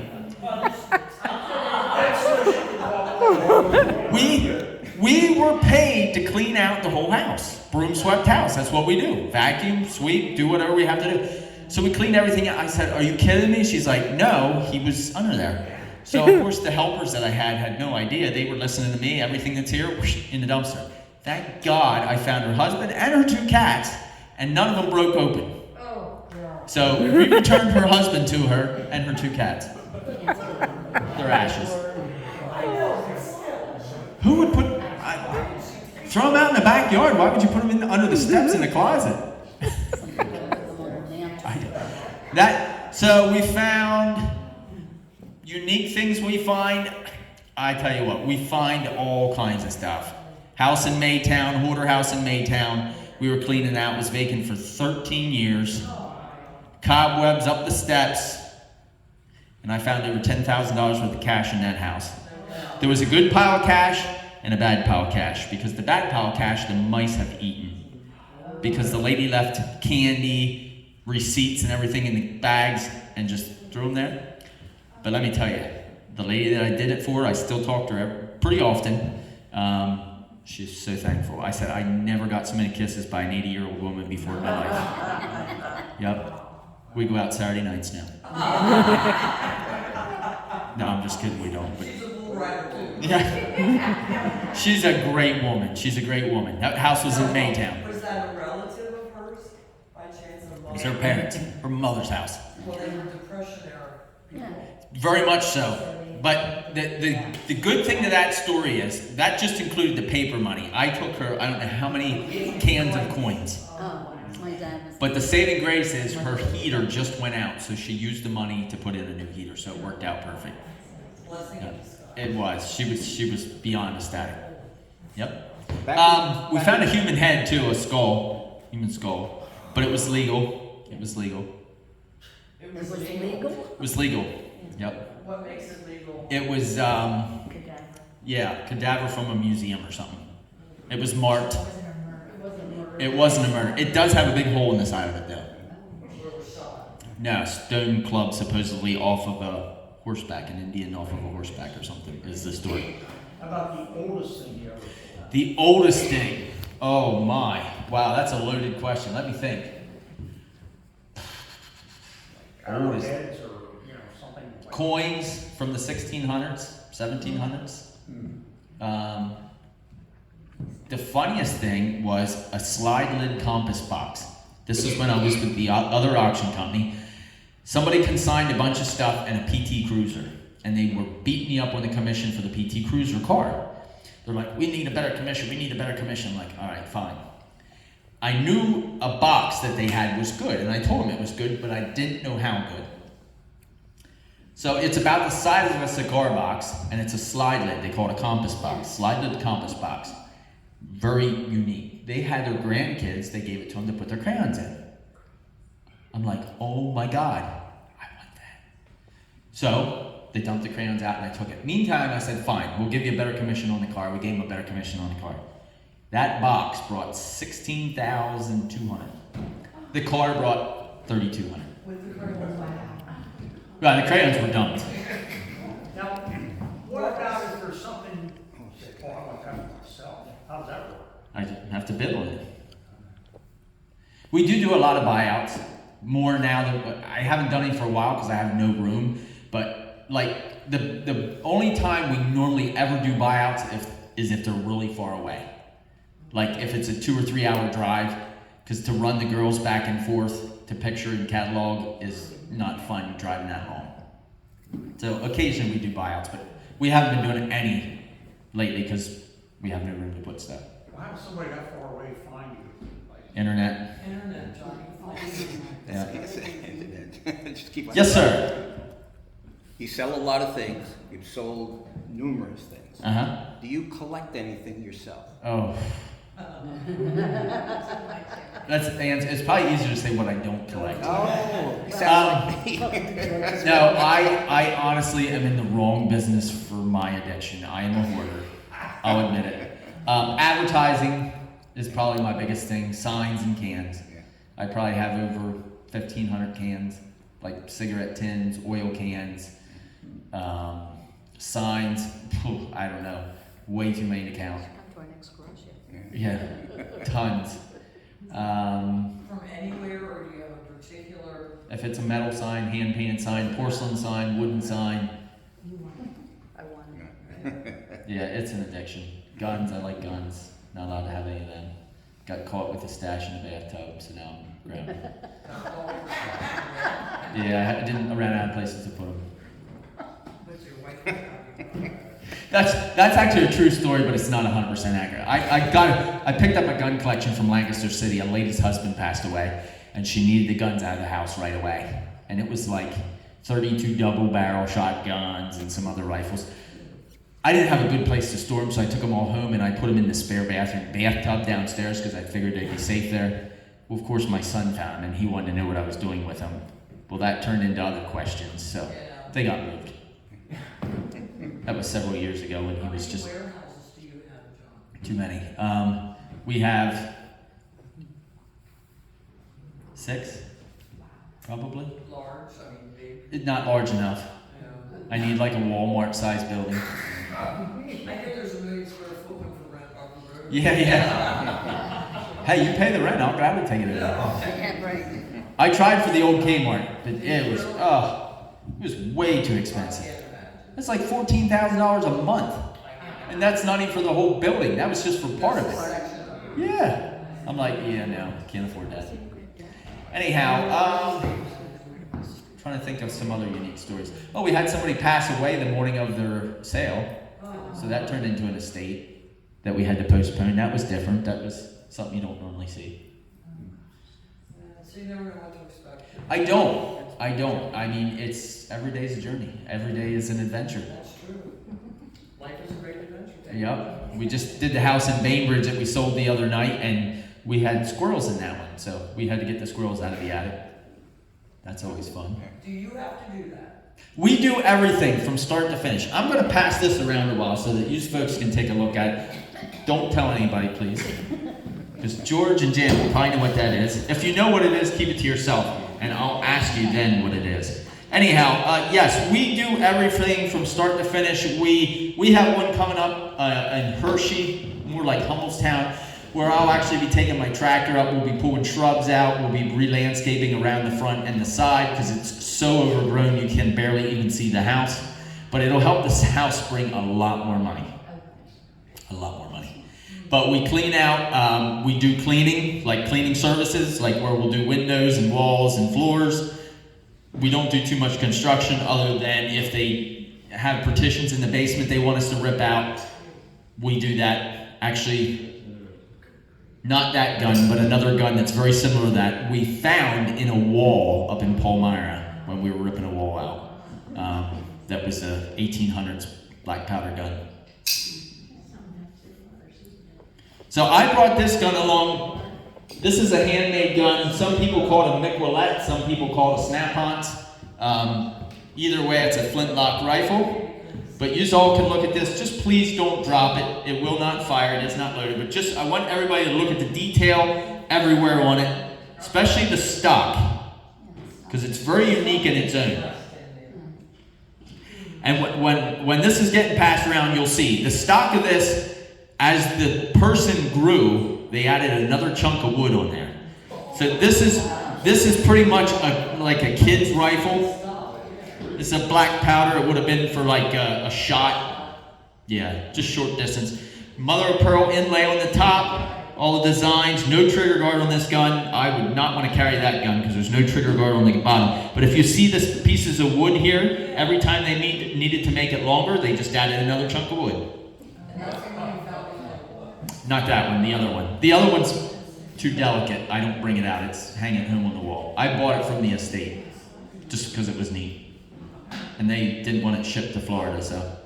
[SPEAKER 2] We were paid to clean out the whole house. Broom swept house, that's what we do. Vacuum, sweep, do whatever we have to do. So we cleaned everything out. I said, are you kidding me? She's like, no, he was under there. So of course the helpers that I had no idea. They were listening to me, everything that's here, whoosh, in the dumpster. Thank God I found her husband and her 2 cats, and none of them broke open. So we returned her husband to her and her 2 cats. Their ashes. Who would put... throw them out in the backyard. Why would you put them under the steps in the closet? So we found unique things we find. I tell you what, we find all kinds of stuff. House in Maytown, Hoarder House in Maytown. We were cleaning out, was vacant for 13 years. Cobwebs up the steps. And I found over $10,000 worth of cash in that house. There was a good pile of cash and a bad pile of cash. Because the bad pile of cash, the mice have eaten. Because the lady left candy, receipts and everything in the bags and just threw them there. But let me tell you, the lady that I did it for, I still talk to her pretty often. She's so thankful. I said, I never got so many kisses by an 80-year-old woman before in my life. Yep. We go out Saturday nights now. No, I'm just kidding, we don't. But...
[SPEAKER 7] She's a bull rider too.
[SPEAKER 2] Yeah. She's a great woman. She's a great woman. That house was in Maytown.
[SPEAKER 7] Was that a relative of hers, by chance?
[SPEAKER 2] It was her parents, her mother's house.
[SPEAKER 7] Well, they were Depression era people.
[SPEAKER 2] Very much so. But the good thing to that story is, that just included the paper money. I took her, I don't know how many cans of coins.
[SPEAKER 6] Oh, my dad was.
[SPEAKER 2] But the saving grace is her heater just went out, so she used the money to put in a new heater, so it worked out perfect.
[SPEAKER 7] Blessing
[SPEAKER 2] Yeah,
[SPEAKER 7] of disguise.
[SPEAKER 2] it was. She was beyond ecstatic. Yep. We
[SPEAKER 8] Back
[SPEAKER 2] found a human head too, a skull, human skull, but it was legal. It was legal.
[SPEAKER 7] It
[SPEAKER 6] It
[SPEAKER 7] was
[SPEAKER 6] was
[SPEAKER 7] legal.
[SPEAKER 6] legal?
[SPEAKER 2] It was legal. Yep.
[SPEAKER 7] What makes it legal?
[SPEAKER 2] It was yeah, cadaver from a museum or something. It was marked. It wasn't a murder. It does have a big hole in the side of it though.
[SPEAKER 7] Where it was shot.
[SPEAKER 2] No, stone club supposedly off of a horseback, an Indian off of a horseback or something is the story.
[SPEAKER 4] How about the oldest thing you ever found?
[SPEAKER 2] The oldest thing. Oh my. Wow, that's a loaded question. Let me think. Oldest.
[SPEAKER 4] Arrowheads or, something like
[SPEAKER 2] Coins from the 1600s, 1700s. The funniest thing was a slide lid compass box. This is when I was with the other auction company. Somebody consigned a bunch of stuff and a PT Cruiser, and they were beating me up on the commission for the PT Cruiser car. They're like, we need a better commission, we need a better commission. I'm like, all right, fine. I knew a box that they had was good, and I told them it was good, but I didn't know how good. So it's about the size of a cigar box, and it's a slide lid. They call it a compass box, slide lid compass box. Very unique. They had their grandkids, they gave it to them to put their crayons in. I'm like, oh my God, I want that. So they dumped the crayons out and I took it. Meantime, I said, fine, we'll give you a better commission on the car. We gave them a better commission on the car. That box brought $16,200. The car brought $3,200.
[SPEAKER 7] With the crayons.
[SPEAKER 2] Well, the crayons were dumped.
[SPEAKER 4] Now, what about if there's something, oh, I want that for myself, how does that work?
[SPEAKER 2] I didn't have to bid on it. We do a lot of buyouts, more now than, I haven't done it for a while because I have no room, but like the only time we normally ever do buyouts is if they're really far away. Like if it's a 2 or 3 hour drive, because to run the girls back and forth to picture and catalog is not fun driving that long. So occasionally we do buyouts, but we haven't been doing any lately because we have no room to put stuff.
[SPEAKER 4] Well, how does somebody that far away find you? Like,
[SPEAKER 2] Internet.
[SPEAKER 7] Internet, Johnny.
[SPEAKER 2] Yeah.
[SPEAKER 8] Just keep on.
[SPEAKER 2] Yes, sir.
[SPEAKER 8] You sell a lot of things. You've sold numerous things.
[SPEAKER 2] Uh-huh.
[SPEAKER 8] Do you collect anything yourself?
[SPEAKER 2] Oh. That's the answer. It's probably easier to say what I don't collect.
[SPEAKER 8] Oh, you sound like me.
[SPEAKER 2] No, I honestly am in the wrong business for my addiction. I am a hoarder. I'll admit it. Advertising is probably my biggest thing. Signs and cans. I probably have over 1,500 cans, like cigarette tins, oil cans, signs. I don't know. Way too many to count.
[SPEAKER 6] Come to our next garage sale.
[SPEAKER 2] Yeah, tons.
[SPEAKER 7] From anywhere, or do you have a particular?
[SPEAKER 2] If it's a metal sign, hand painted sign, porcelain sign, wooden sign,
[SPEAKER 6] I won.
[SPEAKER 2] yeah, it's an addiction. Guns, I like guns. Not allowed to have any of them. Got caught with a stash in the bathtub, so now I'm grabbing it. Yeah, I didn't. I ran out of places to put them.
[SPEAKER 7] But your wife.
[SPEAKER 2] That's actually a true story, but it's not 100% accurate. I picked up a gun collection from Lancaster City. A lady's husband passed away, and she needed the guns out of the house right away. And it was like 32 double barrel shotguns and some other rifles. I didn't have a good place to store them, so I took them all home and I put them in the spare bathtub downstairs because I figured they'd be safe there. Well, of course, my son found them and he wanted to know what I was doing with them. Well, that turned into other questions, so they got moved. That was several years ago when he was just
[SPEAKER 7] How many warehouses do you have, John?
[SPEAKER 2] too many. We have 6, probably.
[SPEAKER 7] Large, I mean, big.
[SPEAKER 2] Not large enough. I need like a Walmart-sized building.
[SPEAKER 7] I hear there's a 1 million square foot one for rent on the road.
[SPEAKER 2] Yeah. Hey, you pay the rent, I'll gladly take it out.
[SPEAKER 6] I can't break.
[SPEAKER 2] I tried for the old Kmart, but it was way too expensive. It's like $14,000 a month. And that's not even for the whole building. That was just for part of it. Yeah. I'm like, yeah, no, can't afford that. Anyhow, trying to think of some other unique stories. Oh, we had somebody pass away the morning of their sale. So that turned into an estate that we had to postpone. That was different. That was something you don't normally see.
[SPEAKER 7] So you never know what to expect.
[SPEAKER 2] I don't. I mean, every day's a journey. Every day is an adventure.
[SPEAKER 7] That's true. Life is a great adventure.
[SPEAKER 2] Yep. We just did the house in Bainbridge that we sold the other night, and we had squirrels in that one. So we had to get the squirrels out of the attic. That's always fun.
[SPEAKER 7] Do you have to do that?
[SPEAKER 2] We do everything from start to finish. I'm going to pass this around a while so that you folks can take a look at it. Don't tell anybody, please. Because George and Jan will probably know what that is. If you know what it is, keep it to yourself, and I'll ask you then what it is. Anyhow, yes, we do everything from start to finish. We have one coming up in Hershey, more like Hummelstown, where I'll actually be taking my tractor up. We'll be pulling shrubs out. We'll be re-landscaping around the front and the side because it's so overgrown you can barely even see the house. But it'll help this house bring a lot more money. A lot more money. But we clean out, we do cleaning, like cleaning services, like where we'll do windows and walls and floors. We don't do too much construction other than if they have partitions in the basement they want us to rip out. We do that. Actually, not that gun, but another gun that's very similar to that we found in a wall up in Palmyra when we were ripping a wall out. That was a 1800s black powder gun. So I brought this gun along. This is a handmade gun. Some people call it a miquelette, some people call it a snap-on. Either way, it's a flintlock rifle. But you all can look at this. Just please don't drop it. It will not fire. It is not loaded. But just, I want everybody to look at the detail everywhere on it, especially the stock, because it's very unique in its own. And when this is getting passed around, you'll see the stock of this, as the person grew, they added another chunk of wood on there. So this is pretty much like a kid's rifle. It's a black powder. It would have been for like a shot. Yeah, just short distance. Mother of pearl inlay on the top. All the designs. No trigger guard on this gun. I would not want to carry that gun because there's no trigger guard on the bottom. But if you see this pieces of wood here, every time they needed to make it longer, they just added another chunk of wood. Not that one, the other one. The other one's too delicate. I don't bring it out. It's hanging home on the wall. I bought it from the estate just because it was neat. And they didn't want it shipped to Florida, so.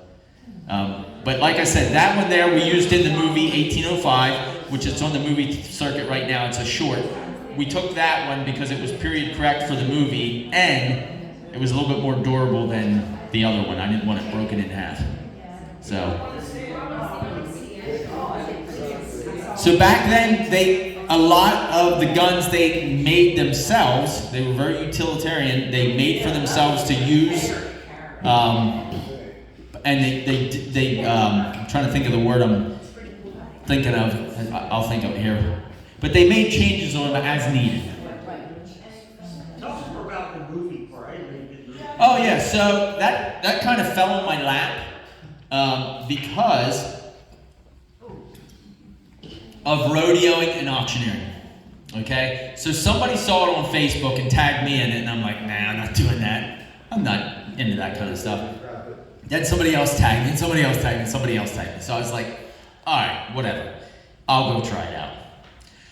[SPEAKER 2] But like I said, that one there we used in the movie 1805, which is on the movie circuit right now. It's a short. We took that one because it was period correct for the movie, and it was a little bit more durable than the other one. I didn't want it broken in half. So back then, a lot of the guns they made themselves. They were very utilitarian. They made for themselves to use, and they I'm trying to think of the word I'm thinking of. I'll think of it here. But they made changes on them as needed.
[SPEAKER 4] Tell us more about the movie part.
[SPEAKER 2] Oh yeah, so that kind of fell on my lap because of rodeoing and auctioneering. Okay? So somebody saw it on Facebook and tagged me in it, and I'm like, nah, I'm not doing that. I'm not into that kind of stuff. Then somebody else tagged me, and somebody else tagged me, and somebody else tagged me. So I was like, alright, whatever. I'll go try it out.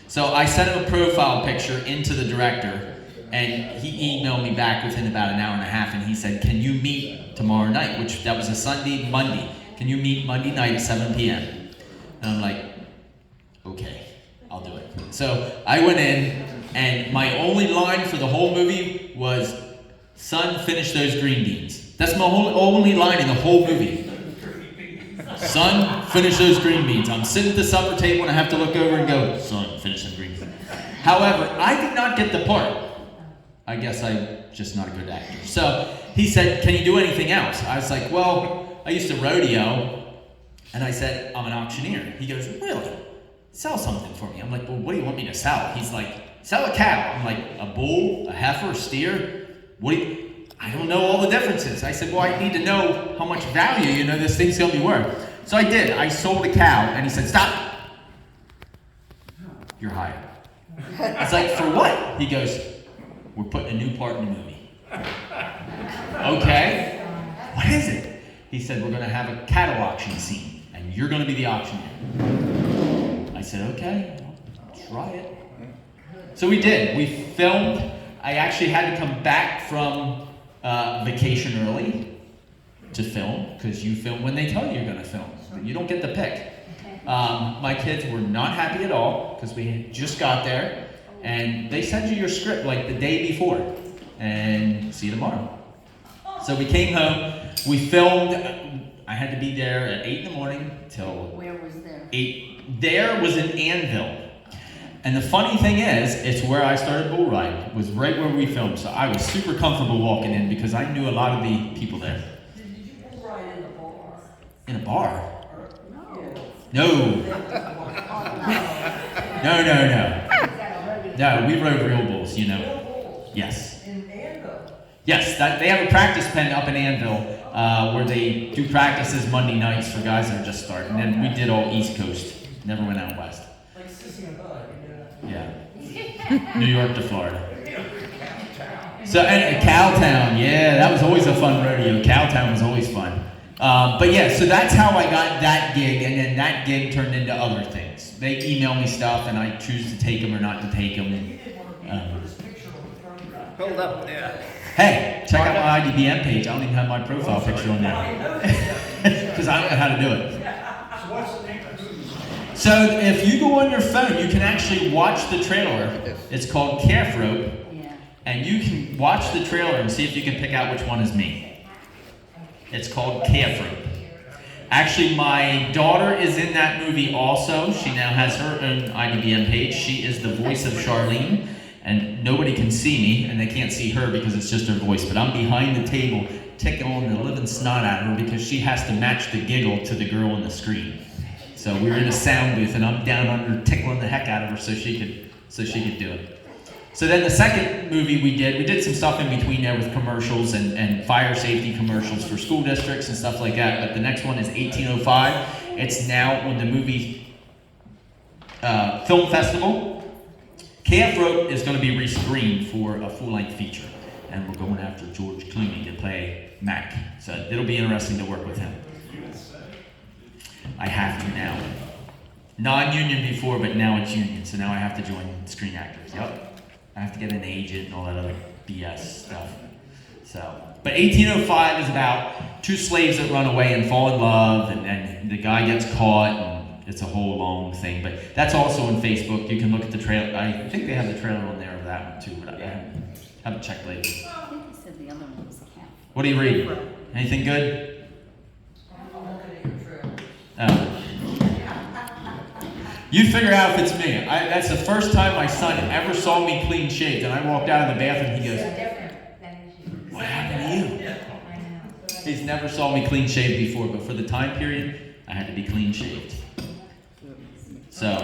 [SPEAKER 2] So I sent him a profile picture into the director, and he emailed me back within about an hour and a half, and he said, can you meet tomorrow night? Which, that was a Sunday, Monday. Can you meet Monday night at 7 p.m.? And I'm like, okay, I'll do it. So I went in, and my only line for the whole movie was, son, finish those green beans. That's my only line in the whole movie. Son, finish those green beans. I'm sitting at the supper table and I have to look over and go, son, finish them green beans. However, I did not get the part. I guess I'm just not a good actor. So he said, can you do anything else? I was like, well, I used to rodeo. And I said, I'm an auctioneer. He goes, really? Sell something for me. I'm like, well, what do you want me to sell? He's like, sell a cow. I'm like, a bull, a heifer, a steer? I don't know all the differences. I said, well, I need to know how much value, this thing's gonna be worth. So I did. I sold a cow, and he said, stop. You're hired. It's like, for what? He goes, we're putting a new part in the movie. Okay. What is it? He said, we're gonna have a cattle auction scene, and you're gonna be the auctioneer. I said, okay, I'll try it. So we did. We filmed. I actually had to come back from vacation early to film, because you film when they tell you you're going to film. You don't get to pick. My kids were not happy at all, because we had just got there, and they send you your script like the day before, and see you tomorrow. So we came home, we filmed. I had to be there at 8 in the morning till...
[SPEAKER 6] Where was there?
[SPEAKER 2] 8. There was in Anvil. And the funny thing is, it's where I started bull riding, was right where we filmed. So I was super comfortable walking in because I knew a lot of the people there.
[SPEAKER 7] Did you bull ride in a bar?
[SPEAKER 2] In a bar?
[SPEAKER 7] No.
[SPEAKER 2] No, we rode real bulls,
[SPEAKER 7] Real bulls?
[SPEAKER 2] Yes.
[SPEAKER 7] In Anvil?
[SPEAKER 2] Yes, they have a practice pen up in Anvil where they do practices Monday nights for guys that are just starting. And we did all East Coast, never went out west.
[SPEAKER 7] Like Sissy and Bud,
[SPEAKER 2] Yeah. New York to Florida. So, and Cowtown, yeah, that was always a fun rodeo. Cowtown was always fun. But yeah, so that's how I got that gig, and then that gig turned into other things. They email me stuff, and I choose to take them or not to take them.
[SPEAKER 8] Hold up, yeah.
[SPEAKER 2] Hey, check out my IDBM page. I don't even have my profile picture on there. Because I don't know how to do it.
[SPEAKER 4] So what's the name of the movie?
[SPEAKER 2] So if you go on your phone, you can actually watch the trailer. It's called Calf Rope,
[SPEAKER 3] Yeah.
[SPEAKER 2] and you can watch the trailer and see if you can pick out which one is me. It's called Calf Rope. Actually, my daughter is in that movie also. She now has her own IDBM page. She is the voice of Charlene, and nobody can see me, and they can't see her because it's just her voice. But I'm behind the table tickling the living snot out of her because she has to match the giggle to the girl on the screen. So we were in a sound booth, and I'm down under tickling the heck out of her so she could do it. So then the second movie we did some stuff in between there with commercials and fire safety commercials for school districts and stuff like that. But the next one is 1805. It's now on the movie film festival. Calf Rope is going to be rescreened for a full-length feature. And we're going after George Clooney to play Mac. So it'll be interesting to work with him. I have to now. Non-union before, but now it's union. So now I have to join Screen Actors. Yep. I have to get an agent and all that other BS stuff. So, but 1805 is about two slaves that run away and fall in love, and the guy gets caught, and it's a whole long thing. But that's also on Facebook. You can look at the trailer. I think they have the trailer on there of that one too, but I haven't checked lately.
[SPEAKER 3] I think he said the other one was a cat.
[SPEAKER 2] What do you read? Anything good?
[SPEAKER 7] I'm looking at your trailer.
[SPEAKER 2] Oh. You figure out if it's me. That's the first time my son ever saw me clean shaved, and I walked out of the bathroom. He goes, "What happened to you?" He's never saw me clean shaved before, but for the time period, I had to be clean shaved. So
[SPEAKER 7] Tell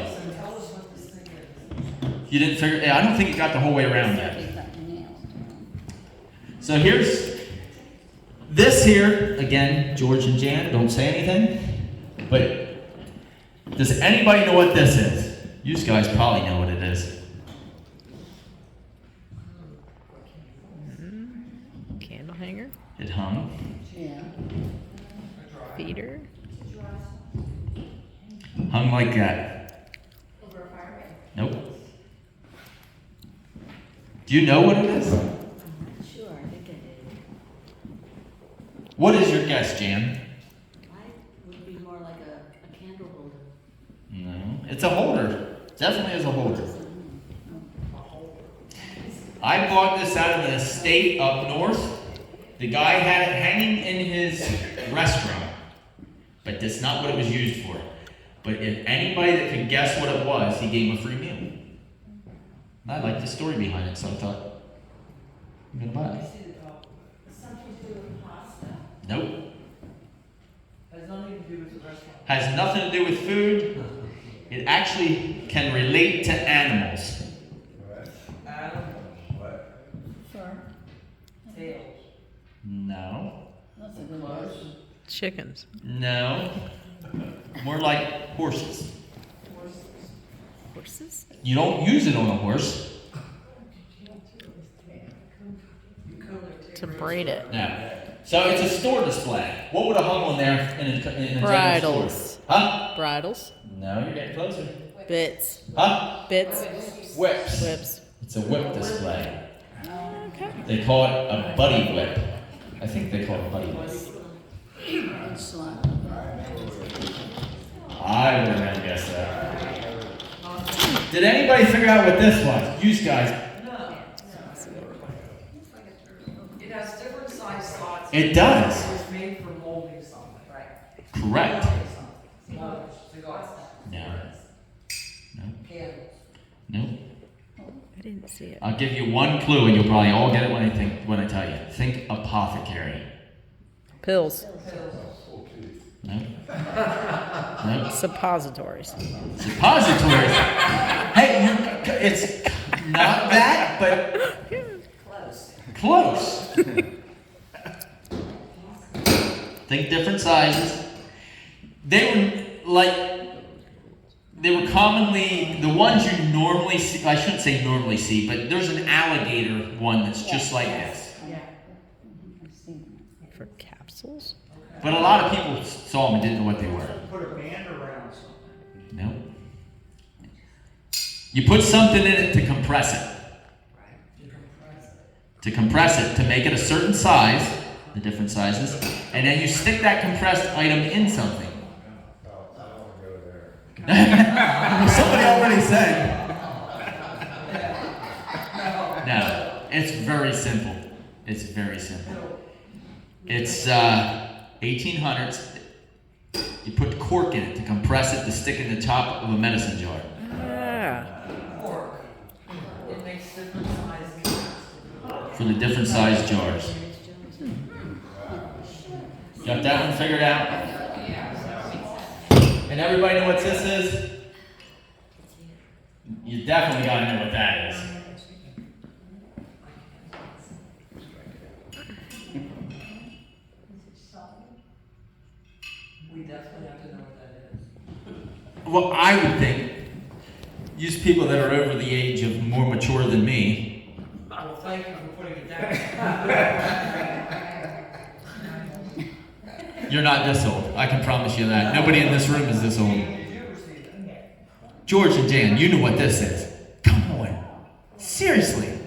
[SPEAKER 7] us what this thing is.
[SPEAKER 2] you didn't figure. I don't think it got the whole way around yet. So here's this here again. George and Jan, don't say anything, but. Does anybody know what this is? You guys probably know what it is.
[SPEAKER 6] Candle hanger,
[SPEAKER 2] It hung.
[SPEAKER 3] Yeah.
[SPEAKER 6] feeder.
[SPEAKER 2] Hung like that. Nope. Do you know what it is?
[SPEAKER 3] I'm not sure, I think I did.
[SPEAKER 2] What is your guess, Jan?
[SPEAKER 3] Mine would be more like a candle holder.
[SPEAKER 2] No. It's a holder. Definitely is a holder. I bought this out of the estate up north. The guy had it hanging in his restaurant, but that's not what it was used for. But if anybody that could guess what it was, he gave him a free meal. I liked the story behind it, so I thought, I'm gonna buy it.
[SPEAKER 7] Something to do with pasta.
[SPEAKER 2] Nope.
[SPEAKER 7] Has nothing to do with the restaurant.
[SPEAKER 2] Has nothing to do with food. It actually can relate to animals.
[SPEAKER 7] Adam,
[SPEAKER 3] Sure.
[SPEAKER 7] tails.
[SPEAKER 2] No.
[SPEAKER 3] That's a good one.
[SPEAKER 6] Chickens.
[SPEAKER 2] No. More like horses.
[SPEAKER 6] Horses.
[SPEAKER 2] You don't use it on a horse.
[SPEAKER 6] To braid it.
[SPEAKER 2] No. So it's a store display. What would have hung on there in a general
[SPEAKER 6] Bridles.
[SPEAKER 2] store? Huh?
[SPEAKER 6] Bridles.
[SPEAKER 2] No, you're getting closer.
[SPEAKER 6] Bits.
[SPEAKER 2] Huh?
[SPEAKER 6] Bits.
[SPEAKER 2] Whips.
[SPEAKER 6] Whips.
[SPEAKER 2] It's a whip display.
[SPEAKER 6] Okay.
[SPEAKER 2] They call it a buddy whip. I think they call it a buddy whip.
[SPEAKER 3] It's like,
[SPEAKER 2] I would have never guessed that. Did anybody figure out what this was? You guys.
[SPEAKER 7] No. It has different size slots.
[SPEAKER 2] It does.
[SPEAKER 7] It was made for molding something. Right.
[SPEAKER 2] Correct.
[SPEAKER 7] Molding, cigars,
[SPEAKER 2] No. No.
[SPEAKER 7] candles.
[SPEAKER 2] No.
[SPEAKER 6] I didn't see it.
[SPEAKER 2] I'll give you one clue, and you'll probably all get it when I tell you. Think apothecary.
[SPEAKER 6] Pills.
[SPEAKER 2] No. No.
[SPEAKER 6] Suppositories.
[SPEAKER 2] Suppositories. Hey, it's not that, but close. Think different sizes. They were commonly the ones you normally see. I shouldn't say normally see, but there's an alligator one that's just like this.
[SPEAKER 3] I've seen
[SPEAKER 6] For capsules.
[SPEAKER 2] But a lot of people saw them and didn't know what they were.
[SPEAKER 4] Put a band around something.
[SPEAKER 2] No. You put something in it to compress it. To compress it, to make it a certain size, the different sizes, and then you stick that compressed item in something. Somebody already said.
[SPEAKER 7] No.
[SPEAKER 2] No, it's very simple. It's very simple. It's 1800s. You put cork in it to compress it to stick in the top of a medicine jar.
[SPEAKER 6] Ah.
[SPEAKER 7] Cork. It makes different sizes.
[SPEAKER 2] For the different size jars. Got that one figured out? And everybody know what this is? You definitely gotta know what that is.
[SPEAKER 7] We definitely have to know what that is.
[SPEAKER 2] Well, I would think, use people that are over the age of more mature than me.
[SPEAKER 7] Well, thank you for putting it down.
[SPEAKER 2] You're not this old. I can promise you that. Nobody in this room is this old.
[SPEAKER 7] Did you ever see that?
[SPEAKER 2] George and Jan, you know what this is. Come on. Seriously.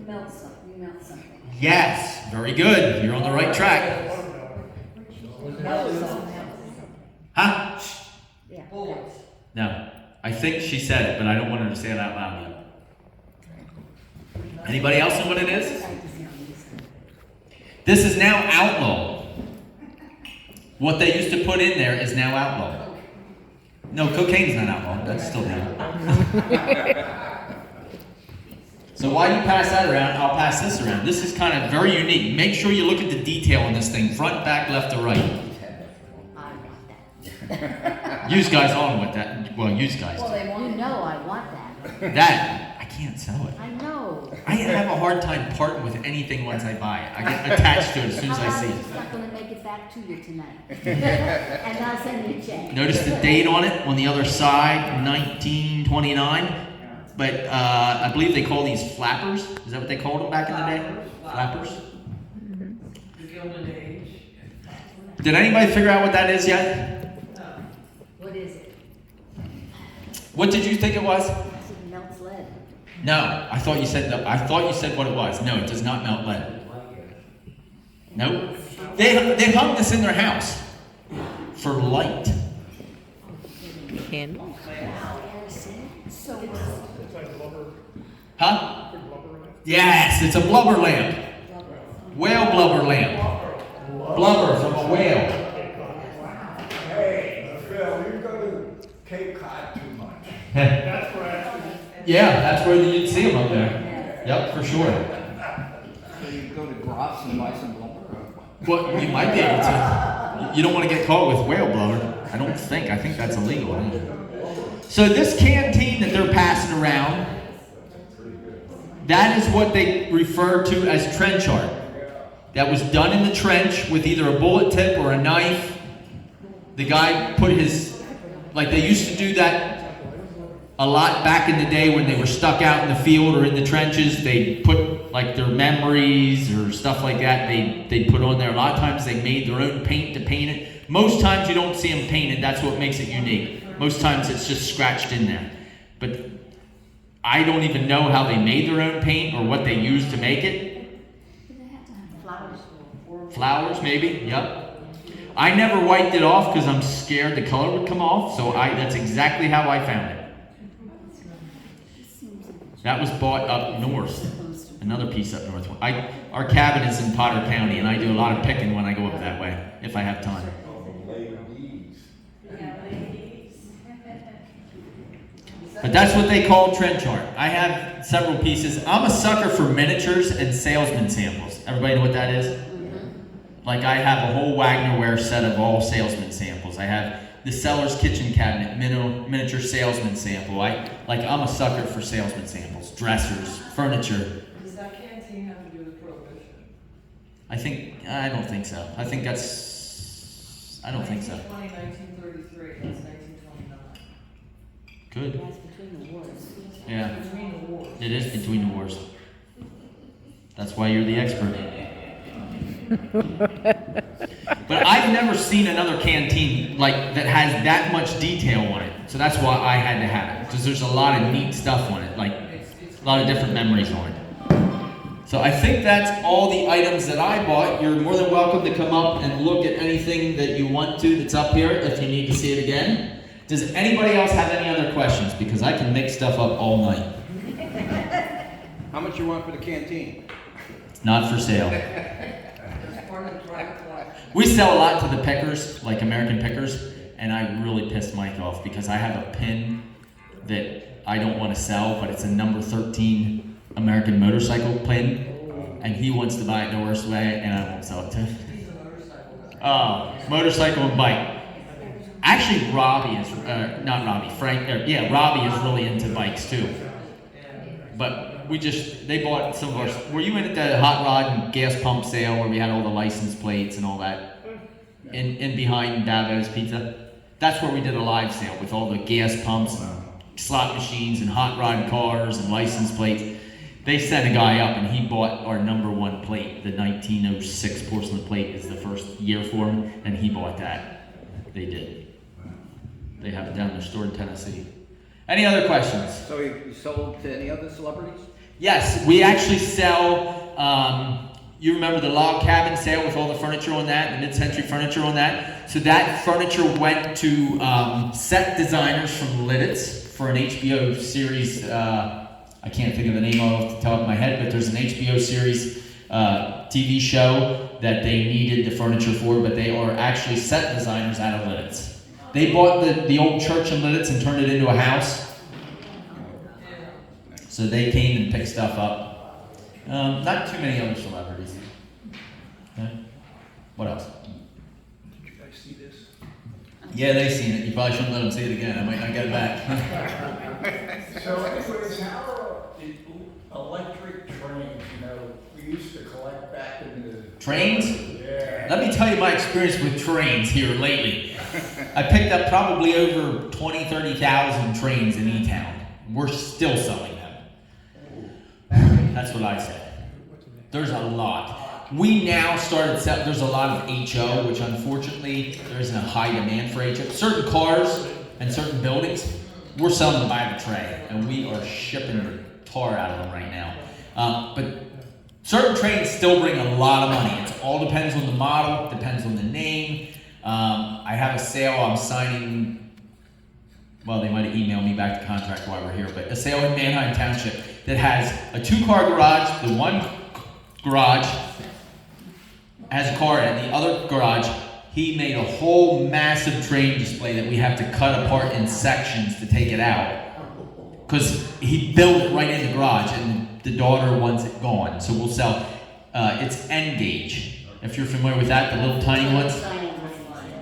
[SPEAKER 3] Melt something.
[SPEAKER 2] Yes. Very good. You're on the right track. Huh?
[SPEAKER 3] Yeah.
[SPEAKER 7] Bullets.
[SPEAKER 2] No. I think she said it, but I don't want her to say it out loud yet. Anybody else know what it is? This is now outlawed. What they used to put in there is now outlawed. No, cocaine's not outlawed. That's still legal. So while you pass that around, I'll pass this around. This is kind of very unique. Make sure you look at the detail on this thing, front, back, left, or right.
[SPEAKER 3] I want that.
[SPEAKER 2] Use guys on with that. Well, use guys.
[SPEAKER 3] Well, they want to know I want that.
[SPEAKER 2] That, I can't sell it.
[SPEAKER 3] I know.
[SPEAKER 2] I have a hard time parting with anything once I buy it. I get attached to it as soon as I see
[SPEAKER 3] I'm
[SPEAKER 2] it.
[SPEAKER 3] just not going to make it back to you tonight. And I'll send you a check.
[SPEAKER 2] Notice the date on it on the other side, 1929. But I believe they call these flappers. Is that what they called them back in the day? Flappers.
[SPEAKER 7] The Gilded Age.
[SPEAKER 2] Did anybody figure out what that is yet?
[SPEAKER 7] No.
[SPEAKER 3] What is it?
[SPEAKER 2] What did you think it was?
[SPEAKER 3] I said melts lead.
[SPEAKER 2] No, I thought you said what it was. No, it does not melt lead. Nope. They hung this in their house for light.
[SPEAKER 6] Candle.
[SPEAKER 3] So
[SPEAKER 2] Huh? Yes, it's a blubber lamp. Whale blubber lamp. Blubber from a whale.
[SPEAKER 9] Hey, Phil, you go to Cape Cod too much.
[SPEAKER 4] That's where actually,
[SPEAKER 2] Yeah, that's where you'd see them up there. Yep, for sure.
[SPEAKER 8] So you go to Groff's and buy some lumber or what?
[SPEAKER 2] Well, you might be able to. You don't want to get caught with whale blubber. I don't think. I think that's illegal. So this canteen that they're passing around, that is what they refer to as trench art. That was done in the trench with either a bullet tip or a knife. The guy put his, like they used to do that a lot back in the day when they were stuck out in the field or in the trenches. They put like their memories or stuff like that. They put on there. A lot of times they made their own paint to paint it. Most times you don't see them painted. That's what makes it unique. Most times it's just scratched in there. But I don't even know how they made their own paint or what they used to make it.
[SPEAKER 3] flowers.
[SPEAKER 2] Flowers, maybe? Yep. I never wiped it off because I'm scared the color would come off, so that's exactly how I found it. That was bought up north. Another piece up north. Our cabin is in Potter County, and I do a lot of picking when I go up that way, if I have time. But that's what they call trench art. I have several pieces. I'm a sucker for miniatures and salesman samples. Everybody know what that is? Like I have a whole Wagner ware set of all salesman samples. I have the seller's kitchen cabinet miniature salesman sample. I'm a sucker for salesman samples, dressers, furniture.
[SPEAKER 7] Does that canteen have to do with prohibition?
[SPEAKER 2] I don't think so. I think so.
[SPEAKER 7] 1920, 1933, that's 1929.
[SPEAKER 2] Good.
[SPEAKER 3] That's between the wars.
[SPEAKER 2] Yeah.
[SPEAKER 7] Between the wars.
[SPEAKER 2] It is between the wars. That's why you're the expert. But I've never seen another canteen like that has that much detail on it. So that's why I had to have it. Because there's a lot of neat stuff on it, like a lot of different memories on it. So I think that's all the items that I bought. You're more than welcome to come up and look at anything that you want to that's up here if you need to see it again. Does anybody else have any other questions? Because I can make stuff up all night.
[SPEAKER 8] How much you want for the canteen?
[SPEAKER 2] It's not for sale.
[SPEAKER 7] It's part of the private collection.
[SPEAKER 2] We sell a lot to the pickers, like American pickers, and I really pissed Mike off because I have a pin that I don't want to sell, but it's a number 13 American motorcycle pin, and he wants to buy it the worst way, and I won't sell it to him.
[SPEAKER 7] He's a motorcycle guy.
[SPEAKER 2] Motorcycle and bike. Actually, Robbie is, not Robbie, Frank, Robbie is really into bikes too. But they bought some of our, were you in at the hot rod and gas pump sale where we had all the license plates and all that? In behind Dabo's Pizza? That's where we did a live sale with all the gas pumps and slot machines and hot rod cars and license plates. They sent a guy up and he bought our number 1 plate, the 1906 porcelain plate is the first year for him, and he bought that. They did. They have it down in their store in Tennessee. Any other questions?
[SPEAKER 8] So you sold to any other celebrities?
[SPEAKER 2] Yes, we actually sell, you remember the log cabin sale with all the furniture on that, the mid-century furniture on that? So that furniture went to set designers from Lidditz for an HBO series, I can't think of the name off the top of my head, but there's an HBO series TV show that they needed the furniture for, but they are actually set designers out of Lidditz. They bought the old church in Lidditz and turned it into a house. So they came and picked stuff up. Not too many other celebrities. Okay. What else?
[SPEAKER 9] Did you guys see this?
[SPEAKER 2] Yeah, they've seen it. You probably shouldn't let them see it again. I might not get it back.
[SPEAKER 9] So anyways, how did electric trains, we used to collect back in the...
[SPEAKER 2] Trains?
[SPEAKER 9] Yeah.
[SPEAKER 2] Let me tell you my experience with trains here lately. I picked up probably over 20, 30,000 trains in E-Town. We're still selling them. That's what I said. There's a lot. We now started selling, there's a lot of HO, which unfortunately there isn't a high demand for HO. Certain cars and certain buildings, we're selling them by the tray, and we are shipping the tar out of them right now. But certain trains still bring a lot of money. It all depends on the model, depends on the name. I have a sale I'm signing, well, they might have emailed me back the contract while we're here, but a sale in Manheim Township that has a 2-car garage. The one garage has a car in it. The other garage, he made a whole massive train display that we have to cut apart in sections to take it out. Because he built it right in the garage, and the daughter wants it gone. So we'll sell, it's N-Gauge. If you're familiar with that, the little tiny ones.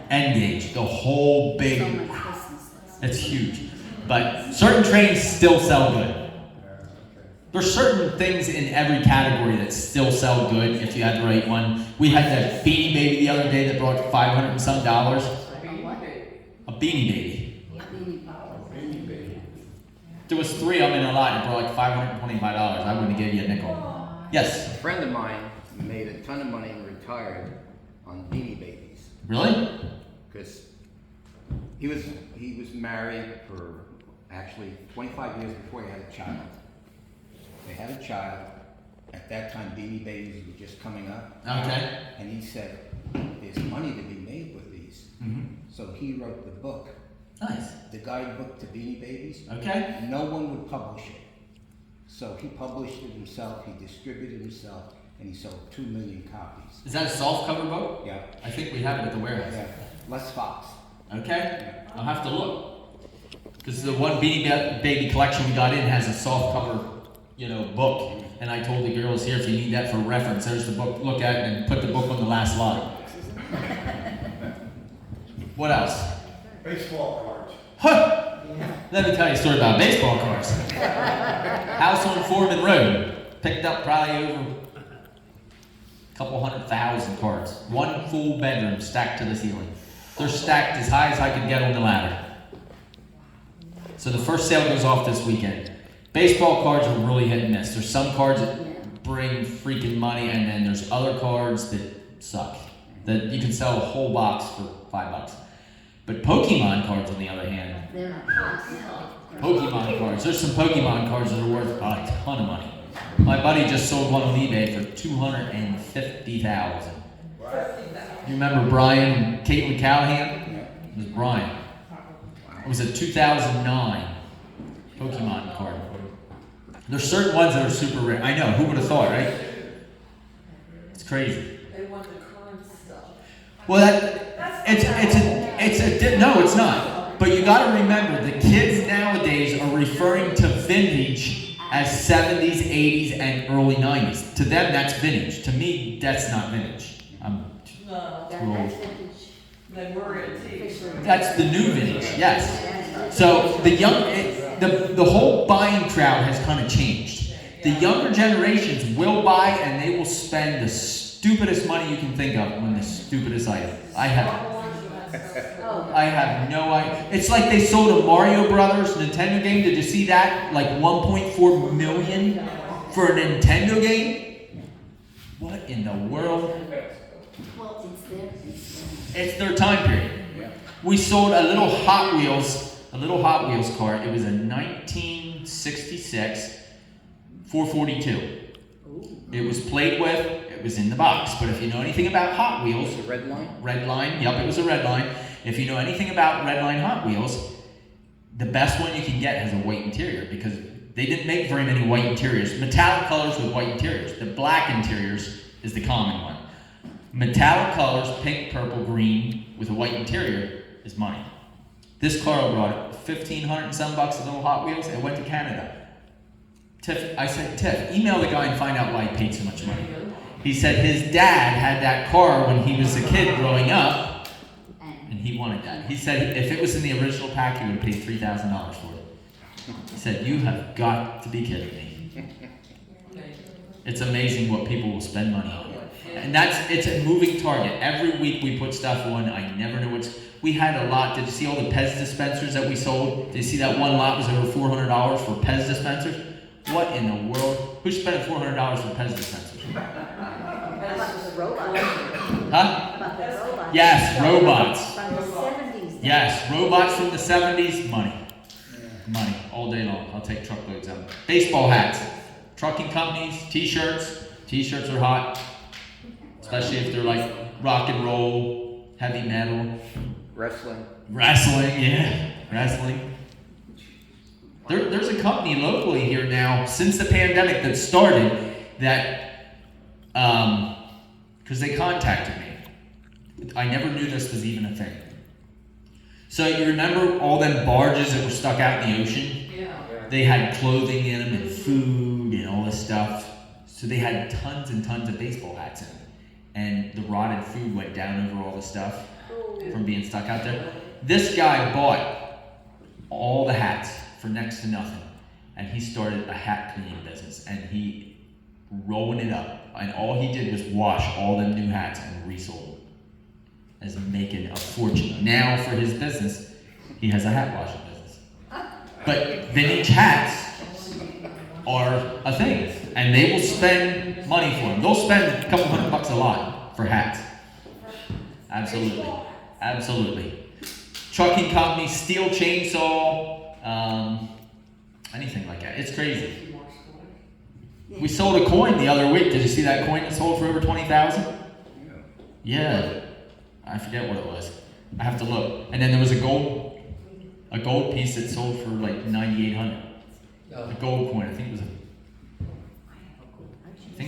[SPEAKER 2] N-Gauge, the whole big, it's huge. But certain trains still sell good. There's certain things in every category that still sell good if you had the right one. We had that Beanie Baby the other day that brought $500 and some. A Beanie Baby. There was 3 of them in a lot. It brought like $525. I wouldn't have gave you a nickel. Yes?
[SPEAKER 8] A friend of mine made a ton of money and retired on Beanie Babies.
[SPEAKER 2] Really?
[SPEAKER 8] Because he was married for actually 25 years before he had a child. They had a child. At that time, Beanie Babies were just coming up.
[SPEAKER 2] Okay.
[SPEAKER 8] And he said, there's money to be made with these.
[SPEAKER 2] Mm-hmm.
[SPEAKER 8] So he wrote the book.
[SPEAKER 2] Nice.
[SPEAKER 8] The guidebook to Beanie Babies.
[SPEAKER 2] Okay.
[SPEAKER 8] No one would publish it. So he published it himself, he distributed himself, and he sold 2 million copies.
[SPEAKER 2] Is that a soft cover book?
[SPEAKER 8] Yeah.
[SPEAKER 2] I think we have it at the warehouse.
[SPEAKER 8] Yeah. Les Fox.
[SPEAKER 2] Okay. I'll have to look. Because the one Beanie Baby collection we got in has a soft cover, book. And I told the girls here, if you need that for reference, there's the book, look at it and put the book on the last lot. What else?
[SPEAKER 9] Baseball cards.
[SPEAKER 2] Huh! Let me tell you a story about baseball cards. House on Foreman Road. Picked up probably over a couple 100,000 cards. One full bedroom stacked to the ceiling. They're stacked as high as I could get on the ladder. So the first sale goes off this weekend. Baseball cards are really hit and miss. There's some cards that bring freaking money, and then there's other cards that suck. That you can sell a whole box for $5. But Pokemon cards, on the other hand, Pokemon cards. There's some Pokemon cards that are worth a ton of money. My buddy just sold one on eBay for $250,000. You remember Brian and Caitlin Callahan? It was Brian. It was a 2009 Pokemon card. There's certain ones that are super rare. I know, who would have thought, right? It's crazy.
[SPEAKER 7] They want the current stuff.
[SPEAKER 2] Well, no, it's not. But you got to remember, the kids nowadays are referring to vintage as 70s, 80s, and early 90s. To them, that's vintage. To me, that's not vintage. I'm
[SPEAKER 7] No,
[SPEAKER 2] too old.
[SPEAKER 7] then we're antiques.
[SPEAKER 2] That's the new vintage, yes. So the whole buying crowd has kind of changed. The younger generations will buy and they will spend the stupidest money you can think of on the stupidest item. I have no idea. It's like they sold a Mario Brothers Nintendo game. Did you see that? Like 1.4 million for a Nintendo game? What in the world?
[SPEAKER 3] Well,
[SPEAKER 2] It's their time period. We sold a little Hot Wheels car. It was a 1966 442. It was played with. It was in the box. But if you know anything about Hot Wheels,
[SPEAKER 8] The red line?
[SPEAKER 2] Red Line. Yep, it was a Red Line. If you know anything about Red Line Hot Wheels, the best one you can get has a white interior because they didn't make very many white interiors. Metallic colors with white interiors. The black interiors is the common one. Metallic colors, pink, purple, green, with a white interior is money. This car brought $1,500 and some bucks, a little Hot Wheels. It went to Canada. I said, Tiff, email the guy and find out why he paid so much money. He said his dad had that car when he was a kid growing up, and he wanted that. He said if it was in the original pack, he would have paid $3,000 for it. He said, you have got to be kidding me. It's amazing what people will spend money on. And it's a moving target. Every week we put stuff on. I never know what's. We had a lot. Did you see all the Pez dispensers that we sold? Did you see that one lot was over $400 for Pez dispensers? What in the world? Who spent $400 for Pez dispensers? Huh? Yes, robots.
[SPEAKER 3] From the 70s.
[SPEAKER 2] Yes, robots from the 70s. Money. Money all day long. I'll take truckloads of them. Baseball hats. Trucking companies. T-shirts. T-shirts are hot. Especially if they're like rock and roll, heavy metal.
[SPEAKER 8] Wrestling.
[SPEAKER 2] Wrestling, yeah. Wrestling. There's a company locally here now, since the pandemic that started, that, because they contacted me. I never knew this was even a thing. So you remember all them barges that were stuck out in the ocean?
[SPEAKER 7] Yeah.
[SPEAKER 2] They had clothing in them and food and all this stuff. So they had tons and tons of baseball hats in them. And the rotted food went down over all the stuff from being stuck out there. This guy bought all the hats for next to nothing. And he started a hat cleaning business. And he rolling it up. And all he did was wash all them new hats and resold them. As making a fortune. Now for his business, he has a hat washing business. But vintage hats are a thing. And they will spend money for them. They'll spend a couple $100 a lot for hats. Absolutely. Absolutely. Trucking companies, steel chainsaw, anything like that. It's crazy. We sold a coin the other week. Did you see that coin that sold for over 20,000? Yeah. I forget what it was. I have to look. And then there was a gold piece that sold for like 9,800. A gold coin. I think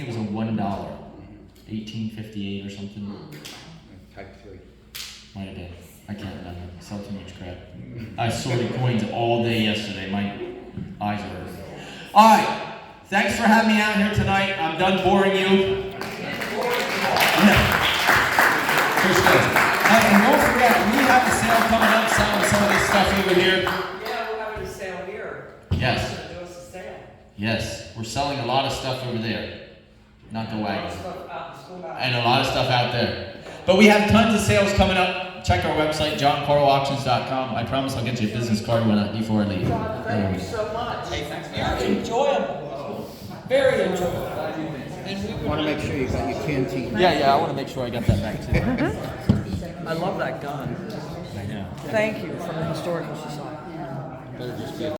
[SPEAKER 2] it was a $1, 1858 or something.
[SPEAKER 8] Type 3.
[SPEAKER 2] Might have been. I can't remember. I sell too much crap. I sorted coins all day yesterday. My eyes are hurting. All right. Thanks for having me out here tonight. I'm done boring you. Chris goes. Hey, and don't forget, we have a sale coming up, selling some of this stuff over here.
[SPEAKER 7] Yeah, we're having a sale here.
[SPEAKER 2] Yes.
[SPEAKER 7] Do us a sale.
[SPEAKER 2] Yes. We're selling a lot of stuff over there. Not the wagon.
[SPEAKER 7] Stuff out in school.
[SPEAKER 2] And a lot of stuff out there. But we have tons of sales coming up. Check our website, johncarlauctions.com. I promise I'll get you a business card before I leave.
[SPEAKER 7] John, thank you so much.
[SPEAKER 2] Hey, thanks.
[SPEAKER 7] Very enjoyable. Very enjoyable. And we
[SPEAKER 8] I want to make sure you got your canteen.
[SPEAKER 2] Yeah, I want to make sure I got that back too.
[SPEAKER 7] I love that gun.
[SPEAKER 2] I know.
[SPEAKER 7] Thank you from the Historical Society.
[SPEAKER 8] Better just get